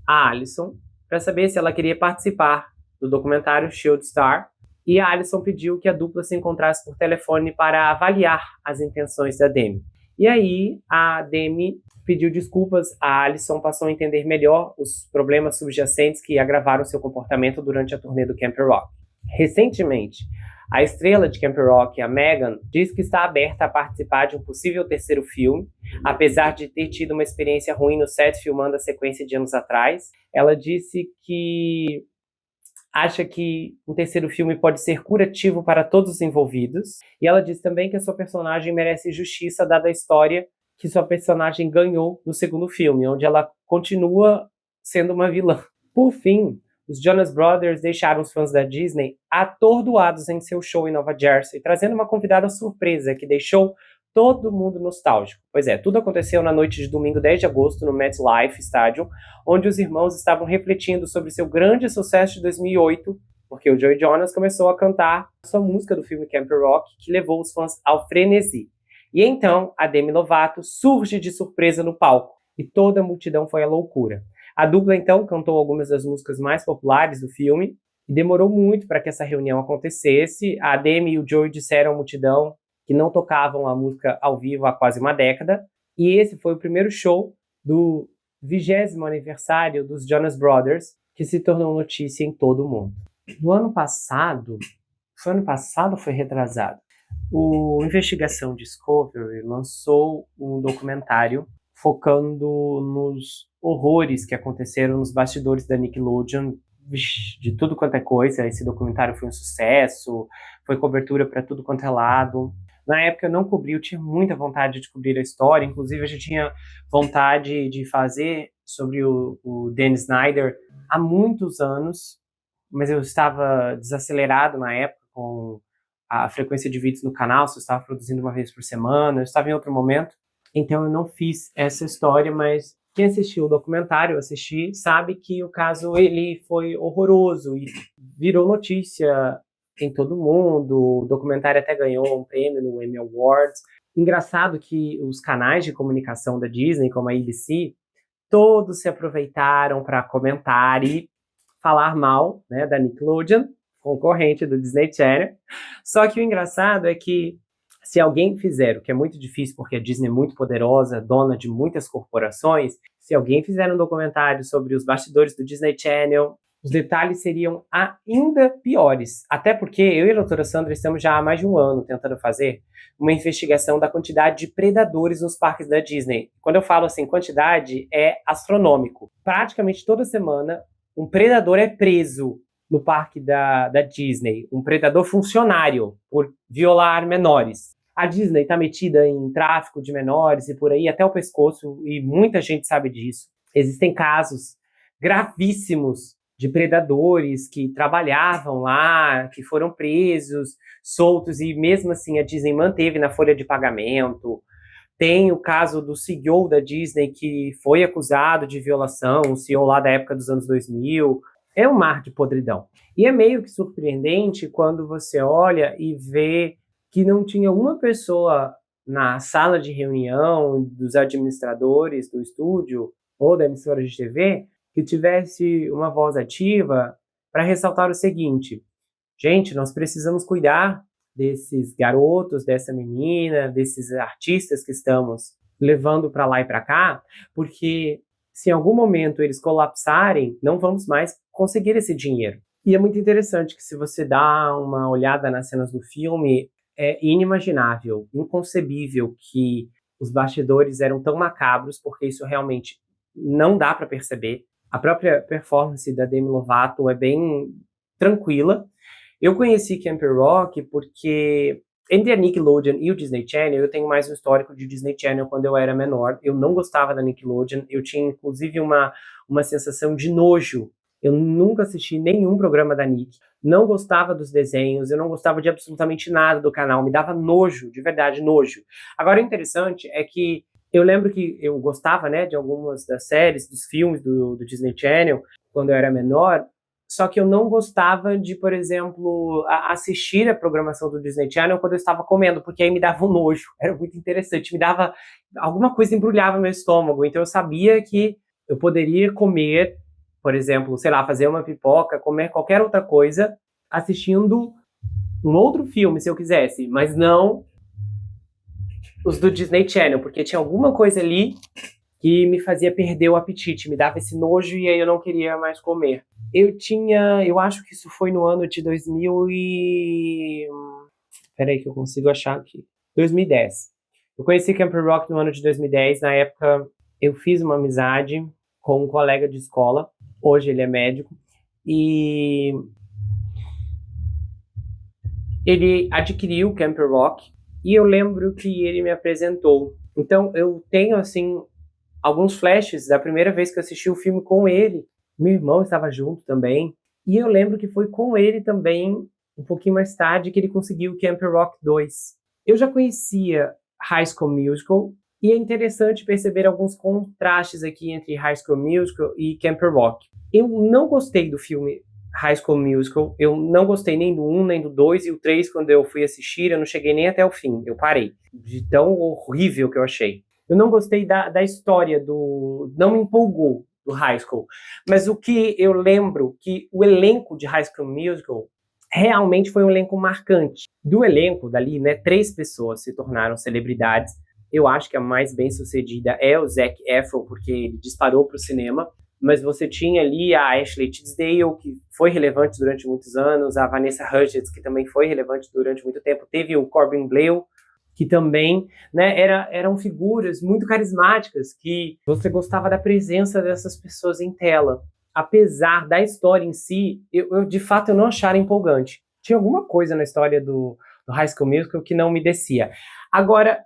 a Alyson para saber se ela queria participar do documentário Shield Star, e a Alyson pediu que a dupla se encontrasse por telefone para avaliar as intenções da Demi. E aí a Demi pediu desculpas, a Alyson passou a entender melhor os problemas subjacentes que agravaram seu comportamento durante a turnê do Camp Rock. Recentemente, a estrela de Camp Rock, a Megan, diz que está aberta a participar de um possível terceiro filme, apesar de ter tido uma experiência ruim no set filmando a sequência de anos atrás. Ela disse que acha que um terceiro filme pode ser curativo para todos os envolvidos. E ela diz também que a sua personagem merece justiça, dada a história que sua personagem ganhou no segundo filme, onde ela continua sendo uma vilã. Por fim, os Jonas Brothers deixaram os fãs da Disney atordoados em seu show em Nova Jersey, trazendo uma convidada surpresa que deixou todo mundo nostálgico. Pois é, tudo aconteceu na noite de domingo 10 de agosto no MetLife Stadium, onde os irmãos estavam refletindo sobre seu grande sucesso de 2008, porque o Joey Jonas começou a cantar sua música do filme Camp Rock, que levou os fãs ao frenesi. E então, a Demi Lovato surge de surpresa no palco, e toda a multidão foi à loucura. A dupla, então, cantou algumas das músicas mais populares do filme, e demorou muito para que essa reunião acontecesse. A Demi e o Joey disseram à multidão que não tocavam a música ao vivo há quase uma década, e esse foi o primeiro show do 20º aniversário dos Jonas Brothers, que se tornou notícia em todo o mundo. No ano passado, ou foi retrasado? O Investigação Discovery lançou um documentário focando nos horrores que aconteceram nos bastidores da Nickelodeon, de tudo quanto é coisa. Esse documentário foi um sucesso, foi cobertura para tudo quanto é lado. Na época eu não cobri, eu tinha muita vontade de cobrir a história, inclusive eu já tinha vontade de fazer sobre o Dan Snyder há muitos anos, mas eu estava desacelerado na época com a frequência de vídeos no canal, se eu estava produzindo uma vez por semana, eu estava em outro momento, então eu não fiz essa história, mas quem assistiu o documentário, sabe que o caso ele foi horroroso e virou notícia em todo mundo. O documentário até ganhou um prêmio no Emmy Awards. Engraçado que os canais de comunicação da Disney, como a ABC, todos se aproveitaram para comentar e falar mal, né, da Nickelodeon, concorrente do Disney Channel. Só que o engraçado é que se alguém fizer, o que é muito difícil porque a Disney é muito poderosa, dona de muitas corporações, se alguém fizer um documentário sobre os bastidores do Disney Channel, os detalhes seriam ainda piores. Até porque eu e a doutora Sandra estamos já há mais de um ano tentando fazer uma investigação da quantidade de predadores nos parques da Disney. Quando eu falo assim, quantidade, é astronômico. Praticamente toda semana, um predador é preso no parque da Disney. Um predador funcionário por violar menores. A Disney está metida em tráfico de menores e por aí até o pescoço, e muita gente sabe disso. Existem casos gravíssimos de predadores que trabalhavam lá, que foram presos, soltos, e mesmo assim a Disney manteve na folha de pagamento. Tem o caso do CEO da Disney que foi acusado de violação, um CEO lá da época dos anos 2000. É um mar de podridão. E é meio que surpreendente quando você olha e vê que não tinha uma pessoa na sala de reunião dos administradores do estúdio ou da emissora de TV que tivesse uma voz ativa para ressaltar o seguinte: gente, nós precisamos cuidar desses garotos, dessa menina, desses artistas que estamos levando para lá e para cá, porque se em algum momento eles colapsarem, não vamos mais conseguir esse dinheiro. E é muito interessante que, se você dá uma olhada nas cenas do filme, é inimaginável, inconcebível que os bastidores eram tão macabros, porque isso realmente não dá para perceber. A própria performance da Demi Lovato é bem tranquila. Eu conheci Camp Rock porque, entre a Nickelodeon e o Disney Channel, eu tenho mais um histórico de Disney Channel quando eu era menor. Eu não gostava da Nickelodeon, eu tinha inclusive uma sensação de nojo. Eu nunca assisti nenhum programa da Nick, não gostava dos desenhos, eu não gostava de absolutamente nada do canal, me dava nojo, de verdade, nojo. Agora, o interessante é que eu lembro que eu gostava, né, de algumas das séries, dos filmes do Disney Channel, quando eu era menor, só que eu não gostava de, por exemplo, assistir a programação do Disney Channel quando eu estava comendo, porque aí me dava um nojo. Era muito interessante, me dava... alguma coisa embrulhava meu estômago, então eu sabia que eu poderia comer, por exemplo, sei lá, fazer uma pipoca, comer qualquer outra coisa, assistindo um outro filme, se eu quisesse, mas não os do Disney Channel, porque tinha alguma coisa ali que me fazia perder o apetite, me dava esse nojo e aí eu não queria mais comer. Eu acho que isso foi no ano de 2000 e... Peraí que eu consigo achar aqui. 2010. Eu conheci Camp Rock no ano de 2010, na época eu fiz uma amizade com um colega de escola, hoje ele é médico, e ele adquiriu Camp Rock, e eu lembro que ele me apresentou. Então eu tenho, assim, alguns flashes da primeira vez que eu assisti o filme com ele. Meu irmão estava junto também. E eu lembro que foi com ele também, um pouquinho mais tarde, que ele conseguiu o Camp Rock 2. Eu já conhecia High School Musical, e é interessante perceber alguns contrastes aqui entre High School Musical e Camp Rock. Eu não gostei do filme High School Musical, eu não gostei nem do 1, nem do 2, e o 3, quando eu fui assistir, eu não cheguei nem até o fim, eu parei, de tão horrível que eu achei. Eu não gostei da história, não me empolgou do High School, mas o que eu lembro, que o elenco de High School Musical realmente foi um elenco marcante. Do elenco dali, né, 3 pessoas se tornaram celebridades. Eu acho que a mais bem-sucedida é o Zac Efron, porque ele disparou para o cinema, mas você tinha ali a Ashley Tisdale, que foi relevante durante muitos anos, a Vanessa Hudgens, que também foi relevante durante muito tempo, teve o Corbin Bleu, que também, né, eram figuras muito carismáticas, que você gostava da presença dessas pessoas em tela. Apesar da história em si, de fato, eu não achava empolgante. Tinha alguma coisa na história do High School Musical que não me descia. Agora,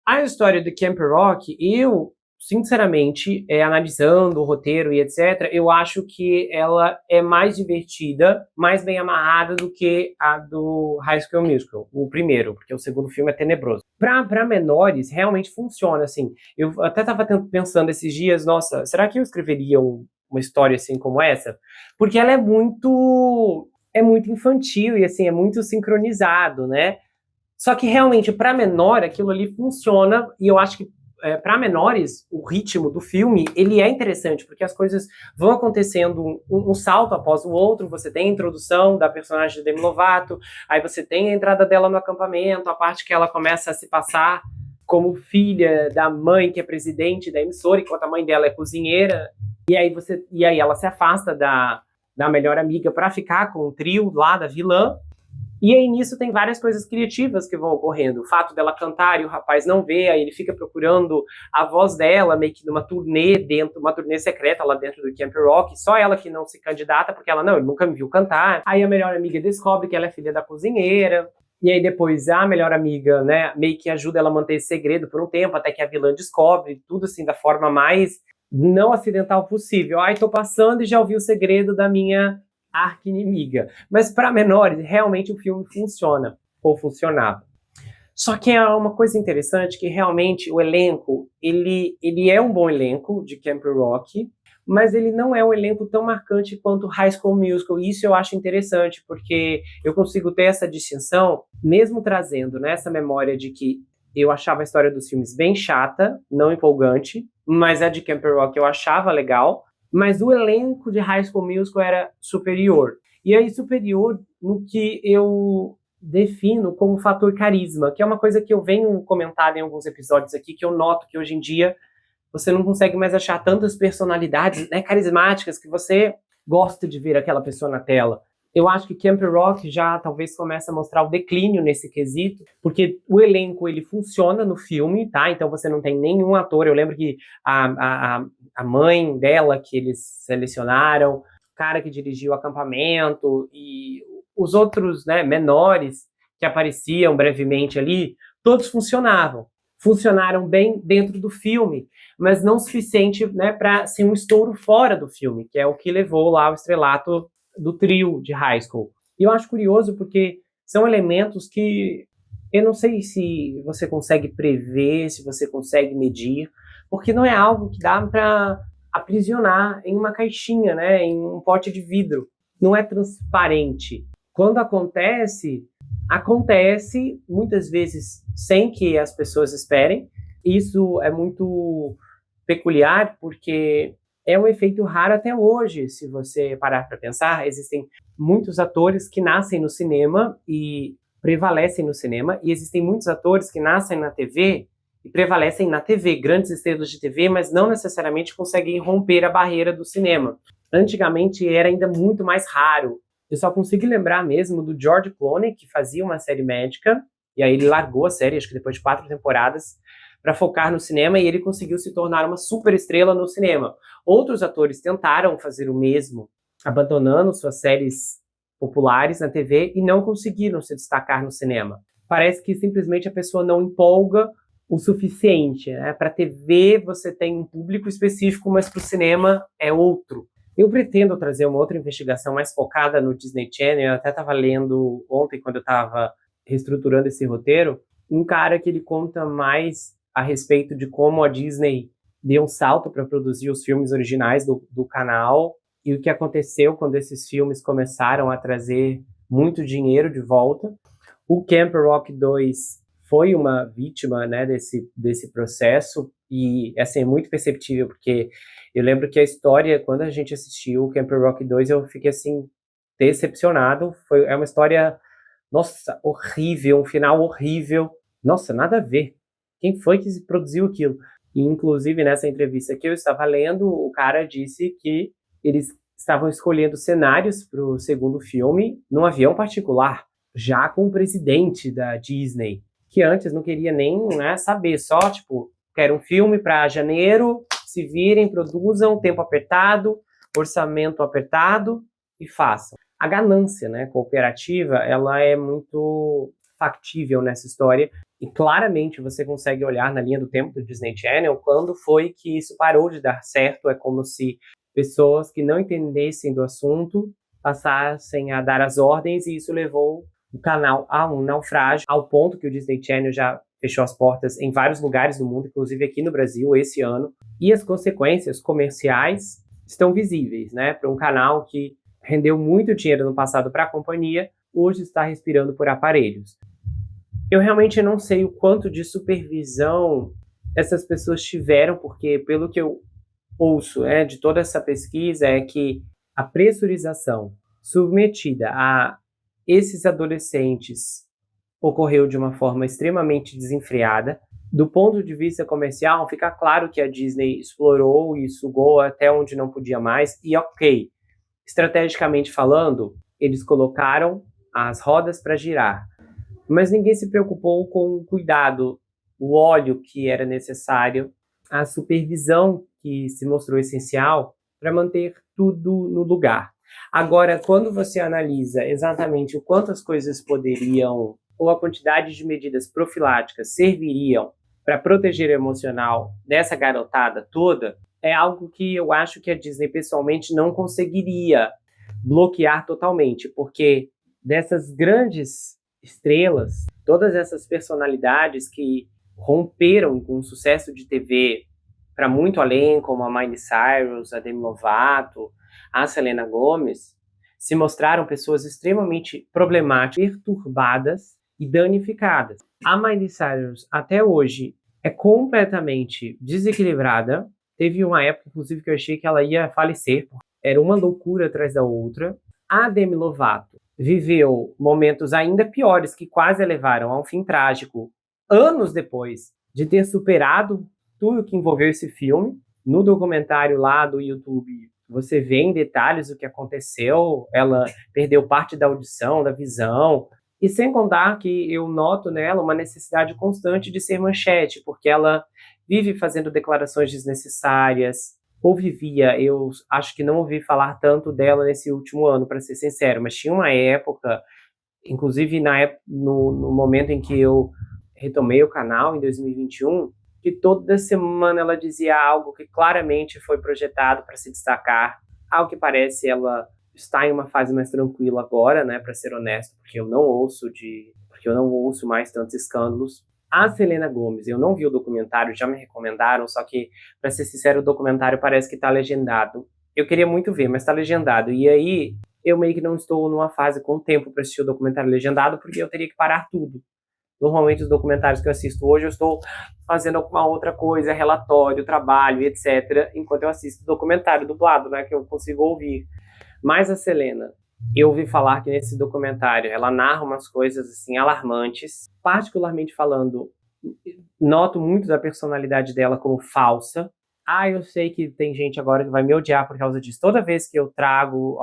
a história do Camp Rock, eu, sinceramente, analisando o roteiro e etc., eu acho que ela é mais divertida, mais bem amarrada do que a do High School Musical, o primeiro, porque o segundo filme é tenebroso. Para menores, realmente funciona, assim. Eu até estava pensando esses dias, nossa, será que eu escreveria uma história assim como essa? Porque ela é muito infantil e, assim, é muito sincronizado, né? Só que realmente, para menor, aquilo ali funciona, e eu acho que para menores, o ritmo do filme, ele é interessante, porque as coisas vão acontecendo um salto após o outro, você tem a introdução da personagem de Demi Lovato, aí você tem a entrada dela no acampamento, a parte que ela começa a se passar como filha da mãe que é presidente da emissora, enquanto a mãe dela é cozinheira, e aí ela se afasta da melhor amiga para ficar com o trio lá da vilã. E aí nisso tem várias coisas criativas que vão ocorrendo. O fato dela cantar e o rapaz não vê, aí ele fica procurando a voz dela, meio que numa uma turnê secreta lá dentro do Camp Rock, só ela que não se candidata, porque ela, não, ele nunca me viu cantar. Aí a melhor amiga descobre que ela é filha da cozinheira, e aí depois a melhor amiga, né, meio que ajuda ela a manter esse segredo por um tempo, até que a vilã descobre, tudo assim da forma mais não acidental possível. Ai, tô passando e já ouvi o segredo da minha arqui-inimiga. Mas para menores, realmente o filme funciona, ou funcionava. Só que é uma coisa interessante que realmente o elenco, ele é um bom elenco de Camp Rock, mas ele não é um elenco tão marcante quanto High School Musical. E isso eu acho interessante, porque eu consigo ter essa distinção, mesmo trazendo nessa memória de que eu achava a história dos filmes bem chata, não empolgante, mas a de Camp Rock eu achava legal, mas o elenco de High School Musical era superior. E aí superior no que eu defino como fator carisma, que é uma coisa que eu venho comentando em alguns episódios aqui, que eu noto que hoje em dia você não consegue mais achar tantas personalidades, né, carismáticas que você gosta de ver aquela pessoa na tela. Eu acho que Camp Rock já talvez comece a mostrar o declínio nesse quesito, porque o elenco ele funciona no filme, tá? Então você não tem nenhum ator. Eu lembro que a mãe dela que eles selecionaram, o cara que dirigiu o acampamento e os outros, né, menores que apareciam brevemente ali, todos funcionavam. Funcionaram bem dentro do filme, mas não o suficiente, né, para ser um estouro fora do filme, que é o que levou lá ao estrelato do trio de High School. E eu acho curioso porque são elementos que eu não sei se você consegue prever, se você consegue medir, porque não é algo que dá para aprisionar em uma caixinha, né, em um pote de vidro. Não é transparente. Quando acontece muitas vezes sem que as pessoas esperem. Isso é muito peculiar porque é um efeito raro até hoje, se você parar para pensar. Existem muitos atores que nascem no cinema e prevalecem no cinema, e existem muitos atores que nascem na TV e prevalecem na TV, grandes estrelas de TV, mas não necessariamente conseguem romper a barreira do cinema. Antigamente era ainda muito mais raro. Eu só consigo lembrar mesmo do George Clooney, que fazia uma série médica, e aí ele largou a série, acho que depois de 4 temporadas, para focar no cinema, e ele conseguiu se tornar uma super estrela no cinema. Outros atores tentaram fazer o mesmo, abandonando suas séries populares na TV e não conseguiram se destacar no cinema. Parece que simplesmente a pessoa não empolga o suficiente, né? Para a TV você tem um público específico, mas para o cinema é outro. Eu pretendo trazer uma outra investigação mais focada no Disney Channel. Eu até estava lendo ontem, quando eu estava reestruturando esse roteiro, um cara que ele conta mais a respeito de como a Disney deu um salto para produzir os filmes originais do canal e o que aconteceu quando esses filmes começaram a trazer muito dinheiro de volta. O Camp Rock 2 foi uma vítima, né, desse processo, e assim, é muito perceptível, porque eu lembro que a história, quando a gente assistiu o Camp Rock 2, eu fiquei assim, decepcionado. É uma história, nossa, horrível, um final horrível. Nossa, nada a ver. Quem foi que produziu aquilo? E, inclusive, nessa entrevista que eu estava lendo, o cara disse que eles estavam escolhendo cenários para o segundo filme num avião particular, já com o presidente da Disney, que antes não queria nem, né, saber, só, tipo, quero um filme para janeiro, se virem, produzam, tempo apertado, orçamento apertado e façam. A ganância, né, cooperativa, ela é muito factível nessa história, e claramente você consegue olhar na linha do tempo do Disney Channel quando foi que isso parou de dar certo. É como se pessoas que não entendessem do assunto passassem a dar as ordens, e isso levou o canal a um naufrágio, ao ponto que o Disney Channel já fechou as portas em vários lugares do mundo, inclusive aqui no Brasil esse ano, e as consequências comerciais estão visíveis, né, para um canal que rendeu muito dinheiro no passado para a companhia, hoje está respirando por aparelhos. Eu realmente não sei o quanto de supervisão essas pessoas tiveram, porque pelo que eu ouço, de toda essa pesquisa, é que a pressurização submetida a esses adolescentes ocorreu de uma forma extremamente desenfreada. Do ponto de vista comercial, fica claro que a Disney explorou e sugou até onde não podia mais, e ok, estrategicamente falando, eles colocaram as rodas para girar, mas ninguém se preocupou com o cuidado, o óleo que era necessário, a supervisão que se mostrou essencial para manter tudo no lugar. Agora, quando você analisa exatamente o quanto as coisas poderiam, ou a quantidade de medidas profiláticas serviriam para proteger o emocional dessa garotada toda, é algo que eu acho que a Disney pessoalmente não conseguiria bloquear totalmente, porque dessas grandes estrelas, todas essas personalidades que romperam com o sucesso de TV para muito além, como a Miley Cyrus, a Demi Lovato, a Selena Gomez, se mostraram pessoas extremamente problemáticas, perturbadas e danificadas. A Miley Cyrus, até hoje, é completamente desequilibrada. Teve uma época, inclusive, que eu achei que ela ia falecer. Era uma loucura atrás da outra. A Demi Lovato viveu momentos ainda piores, que quase a levaram a um fim trágico, anos depois de ter superado tudo que envolveu esse filme. No documentário lá do YouTube, você vê em detalhes o que aconteceu. Ela perdeu parte da audição, da visão, e sem contar que eu noto nela uma necessidade constante de ser manchete, porque ela vive fazendo declarações desnecessárias, ou vivia, eu acho que não ouvi falar tanto dela nesse último ano, para ser sincero, mas tinha uma época, inclusive no momento em que eu retomei o canal, em 2021, que toda semana ela dizia algo que claramente foi projetado para se destacar. Ao que parece, ela está em uma fase mais tranquila agora, né, para ser honesto, porque eu não ouço mais tantos escândalos. A Selena Gomez, eu não vi o documentário, já me recomendaram, só que, para ser sincero, o documentário parece que está legendado. Eu queria muito ver, mas está legendado. E aí, eu meio que não estou numa fase com tempo para assistir o documentário legendado, porque eu teria que parar tudo. Normalmente, os documentários que eu assisto hoje, eu estou fazendo alguma outra coisa, relatório, trabalho, etc., enquanto eu assisto o documentário dublado, né, que eu consigo ouvir. Mas a Selena, eu ouvi falar que nesse documentário ela narra umas coisas assim alarmantes. Particularmente falando, noto muito da personalidade dela como falsa. Eu sei que tem gente agora que vai me odiar por causa disso. Toda vez que eu trago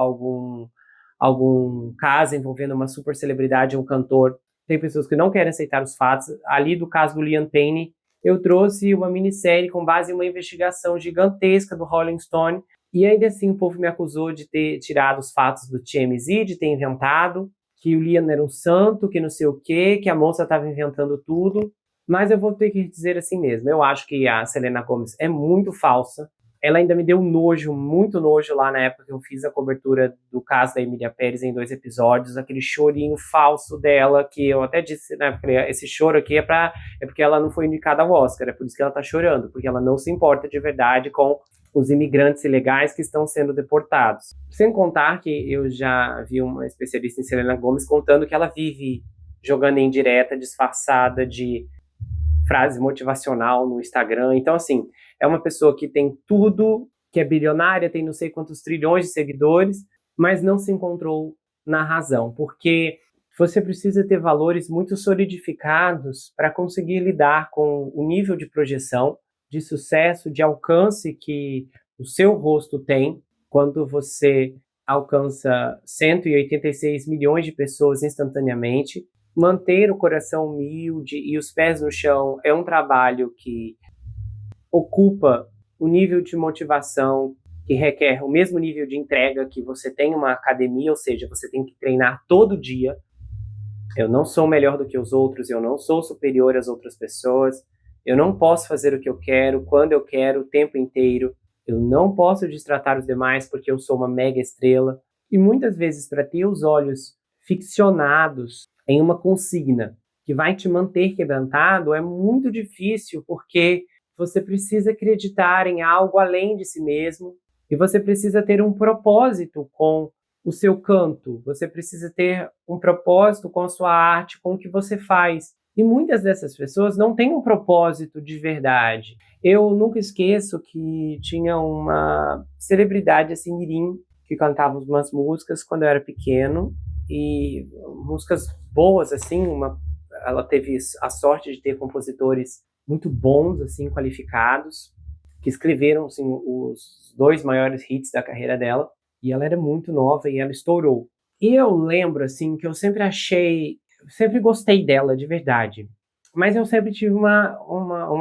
algum caso envolvendo uma super celebridade, um cantor, tem pessoas que não querem aceitar os fatos. Ali do caso do Liam Payne, eu trouxe uma minissérie com base em uma investigação gigantesca do Rolling Stone, e ainda assim o povo me acusou de ter tirado os fatos do TMZ, de ter inventado, que o Liam era um santo, que não sei o quê, que a moça estava inventando tudo. Mas eu vou ter que dizer assim mesmo, eu acho que a Selena Gomez é muito falsa. Ela ainda me deu nojo, muito nojo lá na época que eu fiz a cobertura do caso da Emília Pérez em 2 episódios, aquele chorinho falso dela, que eu até disse, né, esse choro aqui é porque ela não foi indicada ao Oscar, é por isso que ela tá chorando, porque ela não se importa de verdade com os imigrantes ilegais que estão sendo deportados. Sem contar que eu já vi uma especialista em Selena Gomez contando que ela vive jogando em direta, disfarçada de frase motivacional no Instagram. Então, assim, é uma pessoa que tem tudo, que é bilionária, tem não sei quantos trilhões de seguidores, mas não se encontrou na razão, porque você precisa ter valores muito solidificados para conseguir lidar com o nível de projeção, de sucesso, de alcance que o seu rosto tem quando você alcança 186 milhões de pessoas instantaneamente. Manter o coração humilde e os pés no chão é um trabalho que ocupa o nível de motivação que requer o mesmo nível de entrega que você tem em uma academia, ou seja, você tem que treinar todo dia. Eu não sou melhor do que os outros, eu não sou superior às outras pessoas, eu não posso fazer o que eu quero, quando eu quero, o tempo inteiro, eu não posso destratar os demais porque eu sou uma mega estrela. E muitas vezes, para ter os olhos ficcionados em uma consigna que vai te manter quebrantado, é muito difícil, porque você precisa acreditar em algo além de si mesmo e você precisa ter um propósito com o seu canto, você precisa ter um propósito com a sua arte, com o que você faz. E muitas dessas pessoas não têm um propósito de verdade. Eu nunca esqueço que tinha uma celebridade assim, mirim, que cantava umas músicas quando eu era pequeno, e músicas boas, assim, ela teve a sorte de ter compositores muito bons, assim, qualificados, que escreveram, assim, os 2 maiores hits da carreira dela, e ela era muito nova e ela estourou. E eu lembro, assim, que eu sempre gostei dela, de verdade, mas eu sempre tive uma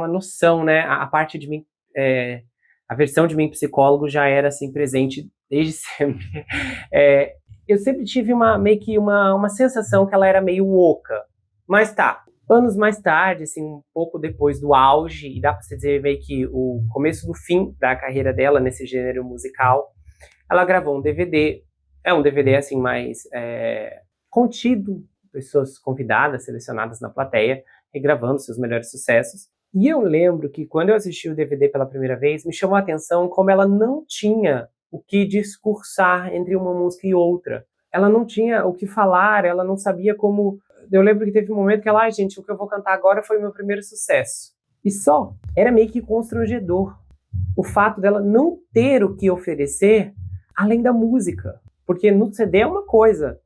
noção, né, a parte de mim, a versão de mim psicólogo já era, assim, presente desde sempre. Eu sempre tive meio que uma sensação que ela era meio oca. Mas tá, anos mais tarde, assim, um pouco depois do auge, e dá pra se dizer meio que o começo do fim da carreira dela nesse gênero musical, ela gravou um DVD. É um DVD, assim, mais contido, pessoas convidadas, selecionadas na plateia, regravando seus melhores sucessos. E eu lembro que quando eu assisti o DVD pela primeira vez, me chamou a atenção como ela não tinha o que discursar entre uma música e outra. Ela não tinha o que falar, ela não sabia como... Eu lembro que teve um momento que ela, gente, o que eu vou cantar agora foi o meu primeiro sucesso. E só. Era meio que constrangedor o fato dela não ter o que oferecer além da música. Porque no CD é uma coisa.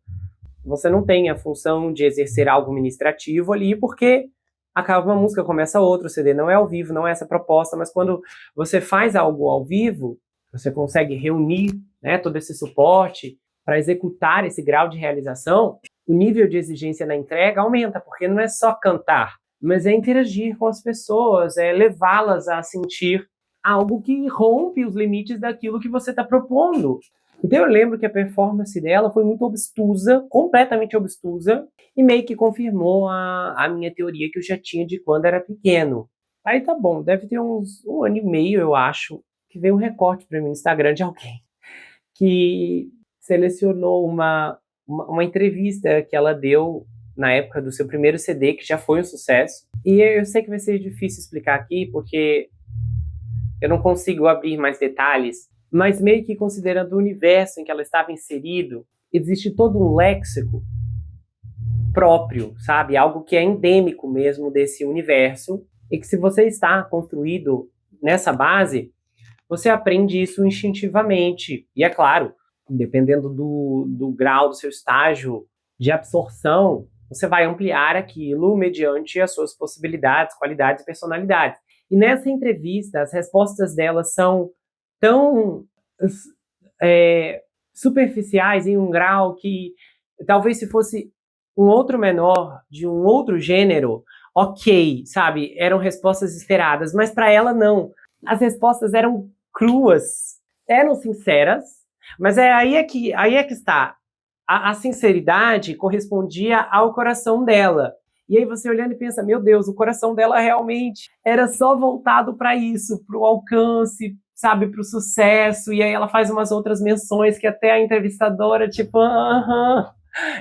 Você não tem a função de exercer algo administrativo ali, porque acaba uma música, começa outra, o CD não é ao vivo, não é essa proposta, mas quando você faz algo ao vivo, você consegue reunir, né, todo esse suporte para executar esse grau de realização, o nível de exigência na entrega aumenta, porque não é só cantar, mas é interagir com as pessoas, é levá-las a sentir algo que rompe os limites daquilo que você está propondo. Então eu lembro que a performance dela foi muito obstusa, completamente obstusa, e meio que confirmou a minha teoria que eu já tinha de quando era pequeno. Aí tá bom, deve ter uns 1 ano e meio, eu acho, que veio um recorte para mim no Instagram de alguém que selecionou uma entrevista que ela deu na época do seu primeiro CD, que já foi um sucesso. E eu sei que vai ser difícil explicar aqui, porque eu não consigo abrir mais detalhes, mas meio que considerando o universo em que ela estava inserido, existe todo um léxico próprio, sabe? Algo que é endêmico mesmo desse universo, e que se você está construído nessa base, você aprende isso instintivamente. E é claro, dependendo do grau do seu estágio de absorção, você vai ampliar aquilo mediante as suas possibilidades, qualidades e personalidades. E nessa entrevista, as respostas dela são tão superficiais em um grau que talvez se fosse um outro menor de um outro gênero, ok, sabe? Eram respostas esperadas, mas para ela não. As respostas eram cruas, eram sinceras, mas aí é que está. A sinceridade correspondia ao coração dela. E aí você olhando e pensa, meu Deus, o coração dela realmente era só voltado para isso, para o alcance, sabe, pro sucesso, e aí ela faz umas outras menções que até a entrevistadora, tipo, aham,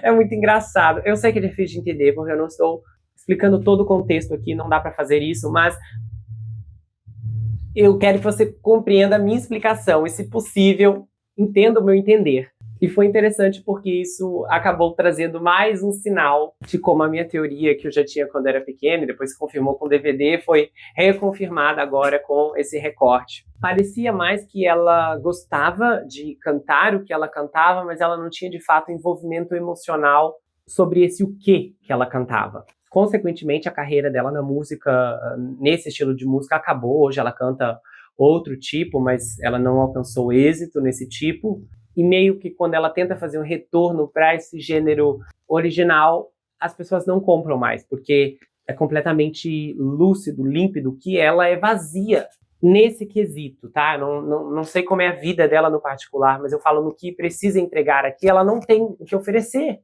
é muito engraçado. Eu sei que é difícil de entender, porque eu não estou explicando todo o contexto aqui, não dá para fazer isso, mas eu quero que você compreenda a minha explicação e, se possível, entenda o meu entender. E foi interessante porque isso acabou trazendo mais um sinal de como a minha teoria, que eu já tinha quando era pequena, e depois se confirmou com o DVD, foi reconfirmada agora com esse recorte. Parecia mais que ela gostava de cantar o que ela cantava, mas ela não tinha de fato envolvimento emocional sobre esse o que ela cantava. Consequentemente, a carreira dela na música, nesse estilo de música, acabou. Hoje ela canta outro tipo, mas ela não alcançou êxito nesse tipo. E meio que quando ela tenta fazer um retorno para esse gênero original, as pessoas não compram mais, porque é completamente lúcido, límpido, que ela é vazia nesse quesito, tá? Não sei como é a vida dela no particular, mas eu falo no que precisa entregar aqui, ela não tem o que oferecer,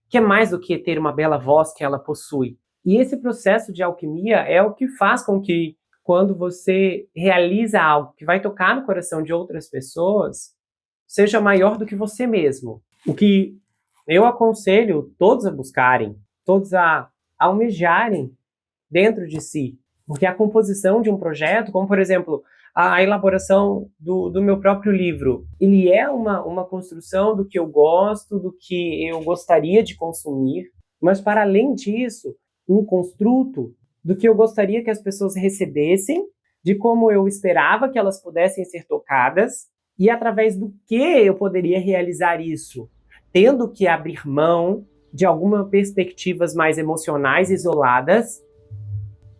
que é mais do que ter uma bela voz que ela possui. E esse processo de alquimia é o que faz com que, quando você realiza algo que vai tocar no coração de outras pessoas, seja maior do que você mesmo. O que eu aconselho todos a buscarem, todos a almejarem dentro de si. Porque a composição de um projeto, como por exemplo, a elaboração do meu próprio livro, ele é uma construção do que eu gosto, do que eu gostaria de consumir, mas para além disso, um construto do que eu gostaria que as pessoas recebessem, de como eu esperava que elas pudessem ser tocadas, e através do que eu poderia realizar isso, tendo que abrir mão de algumas perspectivas mais emocionais isoladas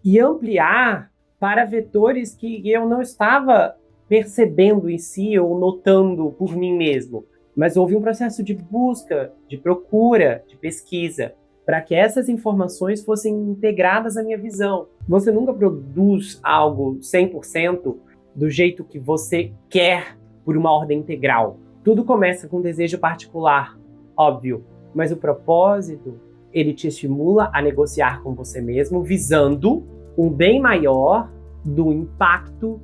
e ampliar para vetores que eu não estava percebendo em si ou notando por mim mesmo. Mas houve um processo de busca, de procura, de pesquisa, para que essas informações fossem integradas à minha visão. Você nunca produz algo 100% do jeito que você quer, por uma ordem integral. Tudo começa com um desejo particular, óbvio, mas o propósito, ele te estimula a negociar com você mesmo, visando um bem maior do impacto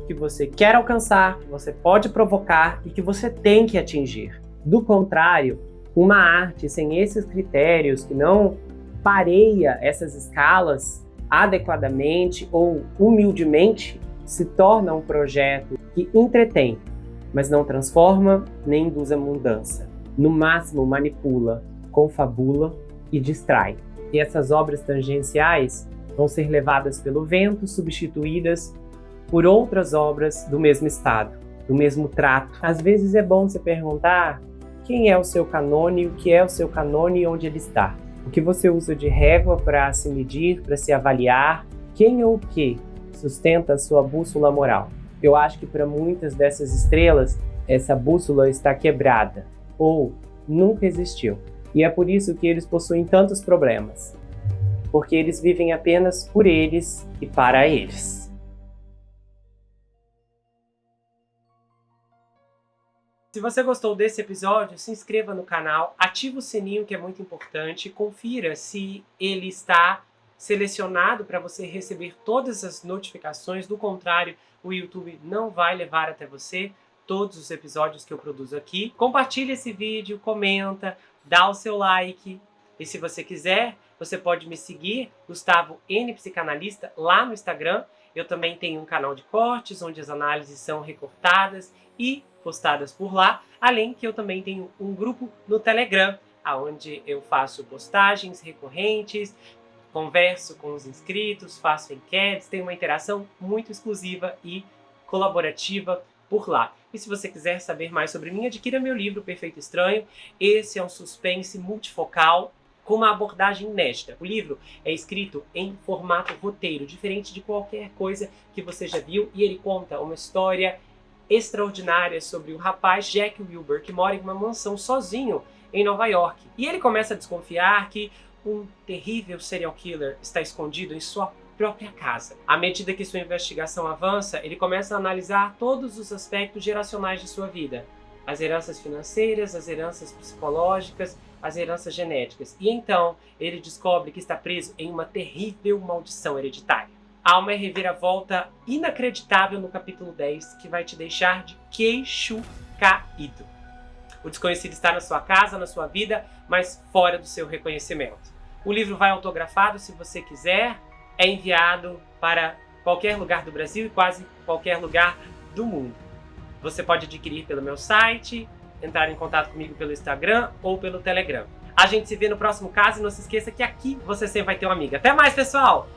que você quer alcançar, que você pode provocar e que você tem que atingir. Do contrário, uma arte sem esses critérios, que não pareia essas escalas adequadamente ou humildemente, se torna um projeto que entretém, mas não transforma nem induz a mudança. No máximo manipula, confabula e distrai. E essas obras tangenciais vão ser levadas pelo vento, substituídas por outras obras do mesmo estado, do mesmo trato. Às vezes é bom se perguntar quem é o seu canone, o que é o seu canone e onde ele está. O que você usa de régua para se medir, para se avaliar, quem ou o que sustenta a sua bússola moral. Eu acho que para muitas dessas estrelas, essa bússola está quebrada, ou nunca existiu. E é por isso que eles possuem tantos problemas, porque eles vivem apenas por eles e para eles. Se você gostou desse episódio, se inscreva no canal, ative o sininho, que é muito importante, confira se ele está selecionado para você receber todas as notificações. Do contrário, o YouTube não vai levar até você todos os episódios que eu produzo aqui. Compartilhe esse vídeo, comenta, dá o seu like. E se você quiser, você pode me seguir, Gustavo N Psicanalista, lá no Instagram. Eu também tenho um canal de cortes, onde as análises são recortadas e postadas por lá. Além que eu também tenho um grupo no Telegram, onde eu faço postagens recorrentes, converso com os inscritos, faço enquetes, tenho uma interação muito exclusiva e colaborativa por lá. E se você quiser saber mais sobre mim, adquira meu livro Perfeito Estranho. Esse é um suspense multifocal com uma abordagem inédita. O livro é escrito em formato roteiro, diferente de qualquer coisa que você já viu, e ele conta uma história extraordinária sobre o rapaz Jack Wilbur, que mora em uma mansão sozinho em Nova York. E ele começa a desconfiar que um terrível serial killer está escondido em sua própria casa. À medida que sua investigação avança, ele começa a analisar todos os aspectos geracionais de sua vida. As heranças financeiras, as heranças psicológicas, as heranças genéticas. E então, ele descobre que está preso em uma terrível maldição hereditária. há uma reviravolta inacreditável no capítulo 10 que vai te deixar de queixo caído. O desconhecido está na sua casa, na sua vida, mas fora do seu reconhecimento. O livro vai autografado, se você quiser, é enviado para qualquer lugar do Brasil e quase qualquer lugar do mundo. Você pode adquirir pelo meu site, entrar em contato comigo pelo Instagram ou pelo Telegram. A gente se vê no próximo caso e não se esqueça que aqui você sempre vai ter uma amiga. Até mais, pessoal!